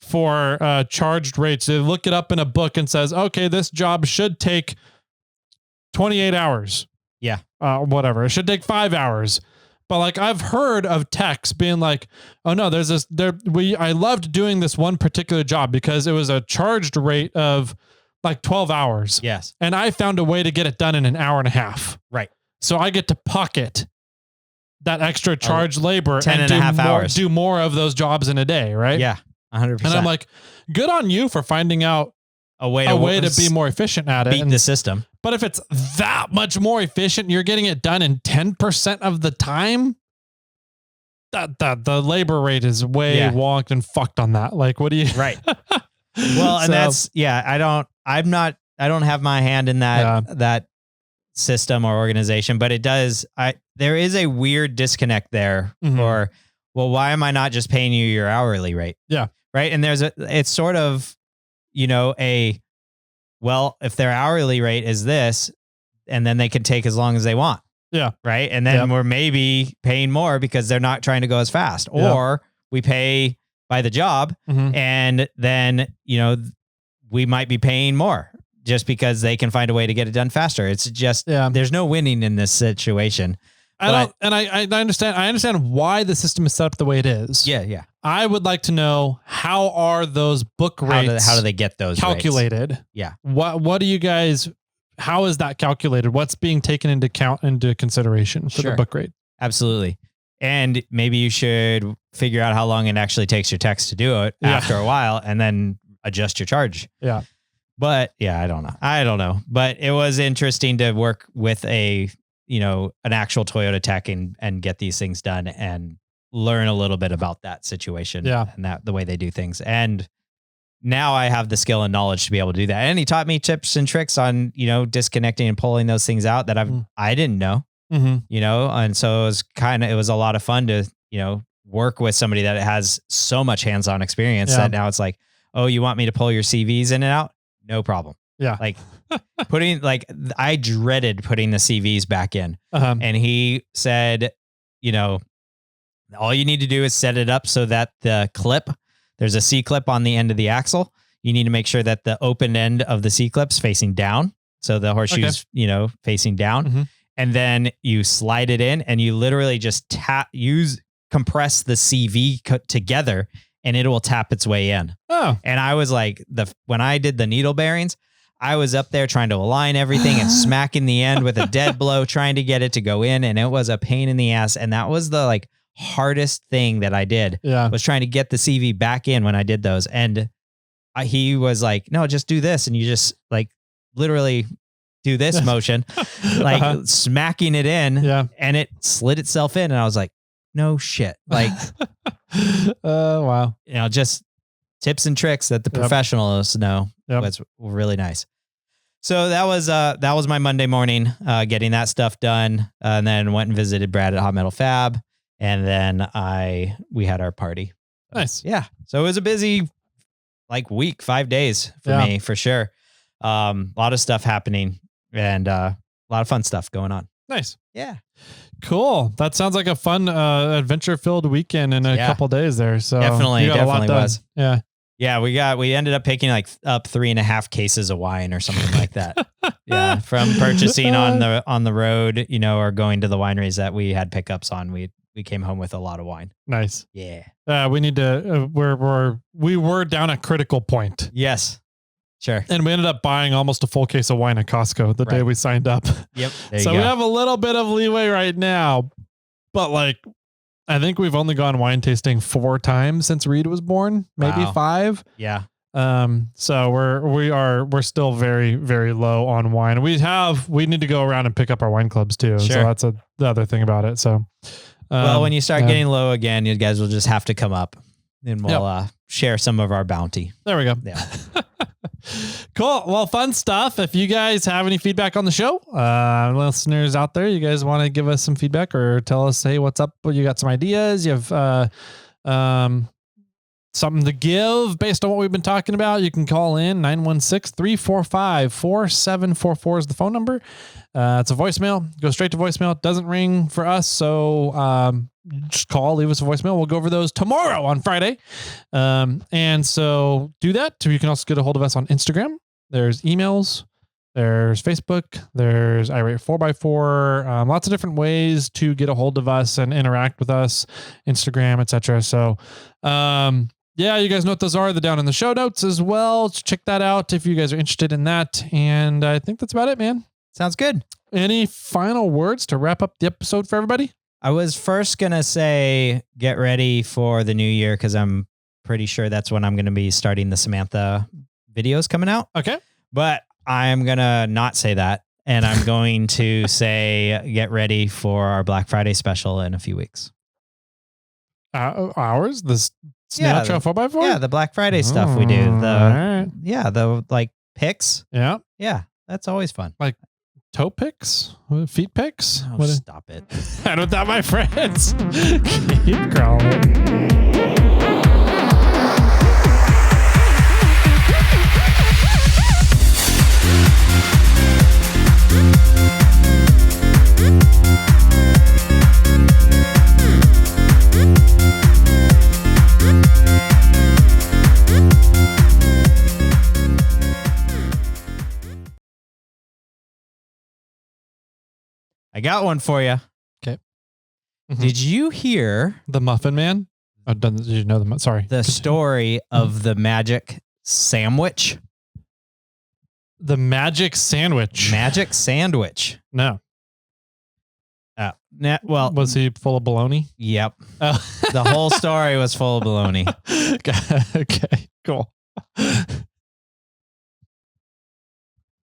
for charged rates. They look it up in a book and says, okay, this job should take 28 hours. Yeah. Whatever. It should take 5 hours. But like I've heard of techs being like, oh no, I loved doing this one particular job because it was a charged rate of like 12 hours. Yes. And I found a way to get it done in an hour and a half. Right. So I get to pocket that extra charge labor 10 and a half hours. Do more of those jobs in a day. Right. Yeah. 100%. And I'm like, good on you for finding out a way to be more efficient at it. Beat the system. But if it's that much more efficient, you're getting it done in 10% of the time. That the labor rate is way wonked and fucked on that. Like, what do you? Right. Well, and I don't have my hand in that system or organization, but there is a weird disconnect there for, well, why am I not just paying you your hourly rate? Yeah. Right. And it's sort of, if their hourly rate is this, and then they can take as long as they want. Yeah. Right. And then we're maybe paying more because they're not trying to go as fast, or we pay by the job and then, we might be paying more just because they can find a way to get it done faster. It's just, there's no winning in this situation. I understand why the system is set up the way it is. Yeah. Yeah. I would like to know, how are those book rates? How do they get those calculated? Rates? Yeah. What do you guys, how is that calculated? What's being taken into consideration for the book rate? Absolutely. And maybe you should figure out how long it actually takes your techs to do it after a while, and then adjust your charge. Yeah. But I don't know. But it was interesting to work with an actual Toyota tech and get these things done and learn a little bit about that situation and the way they do things. And now I have the skill and knowledge to be able to do that. And he taught me tips and tricks on, disconnecting and pulling those things out that I didn't know, and so it was a lot of fun to, work with somebody that has so much hands-on experience that now it's like, oh, you want me to pull your CVs in and out? No problem. Yeah. Like I dreaded putting the CVs back in. And he said, all you need to do is set it up so that there's a C-clip on the end of the axle. You need to make sure that the open end of the C-clip's facing down. So the horseshoe's, facing down. And then you slide it in and you literally just compress the CV together and it will tap its way in. Oh. And I was like, when I did the needle bearings, I was up there trying to align everything and smacking the end with a dead blow, trying to get it to go in. And it was a pain in the ass. And that was the hardest thing that I did was trying to get the CV back in when I did those. And he was like, no, just do this. And you just literally do this motion, smacking it in and it slid itself in. And I was like, no shit. Wow. Just tips and tricks that the professionals know. Was really nice. So that was my Monday morning, getting that stuff done. And then went and visited Brad at Hot Metal Fab. And then we had our party. Nice. Yeah. So it was a busy week, 5 days for me, for sure. A lot of stuff happening and a lot of fun stuff going on. Nice. Yeah. Cool. That sounds like a fun, adventure-filled weekend in a couple days there. So definitely was. Yeah. Yeah. We ended up picking up 3.5 cases of wine or something like that. Yeah. From purchasing on the road, or going to the wineries that we had pickups on. We came home with a lot of wine. Nice. Yeah. We need to, we were down at critical point. Yes. Sure. And we ended up buying almost a full case of wine at Costco the day we signed up. Yep. So we have a little bit of leeway right now, but I think we've only gone wine tasting 4 times since Reed was born, maybe 5. Yeah. So we're still very, very low on wine. We need to go around and pick up our wine clubs too. Sure. So that's the other thing about it. So, well, when you start getting low again, you guys will just have to come up and we'll share some of our bounty. There we go. Yeah. Cool. Well, fun stuff. If you guys have any feedback on the show, listeners out there, you guys want to give us some feedback or tell us, hey, what's up? You got some ideas? You have something to give based on what we've been talking about? You can call in 916-345-4744 is the phone number. It's a voicemail. Go straight to voicemail. It doesn't ring for us. So just call, leave us a voicemail. We'll go over those tomorrow on Friday. And so do that. You can also get a hold of us on Instagram. There's emails. There's Facebook. There's irate4x4. Lots of different ways to get a hold of us and interact with us. Instagram, etc. So, yeah, you guys know what those are. They're down in the show notes as well. So check that out if you guys are interested in that. And I think that's about it, man. Sounds good. Any final words to wrap up the episode for everybody? I was first going to say, get ready for the new year, because I'm pretty sure that's when I'm going to be starting the Samantha videos coming out. Okay. But I'm going to not say that. And I'm going to say, get ready for our Black Friday special in a few weeks. Ours? This SnailTrail4x4? Yeah, the Black Friday stuff we do. The like picks. Yeah. Yeah, that's always fun. Like toe picks? Feet picks? Oh, stop it. And with that, my friends, keep crawling. I got one for you. Okay. Mm-hmm. Did you hear the Muffin Man? Oh, did you know the? Sorry. The story of the magic sandwich. The magic sandwich. Magic sandwich. No. Well, was he full of baloney? Yep. The whole story was full of baloney. Okay. Cool.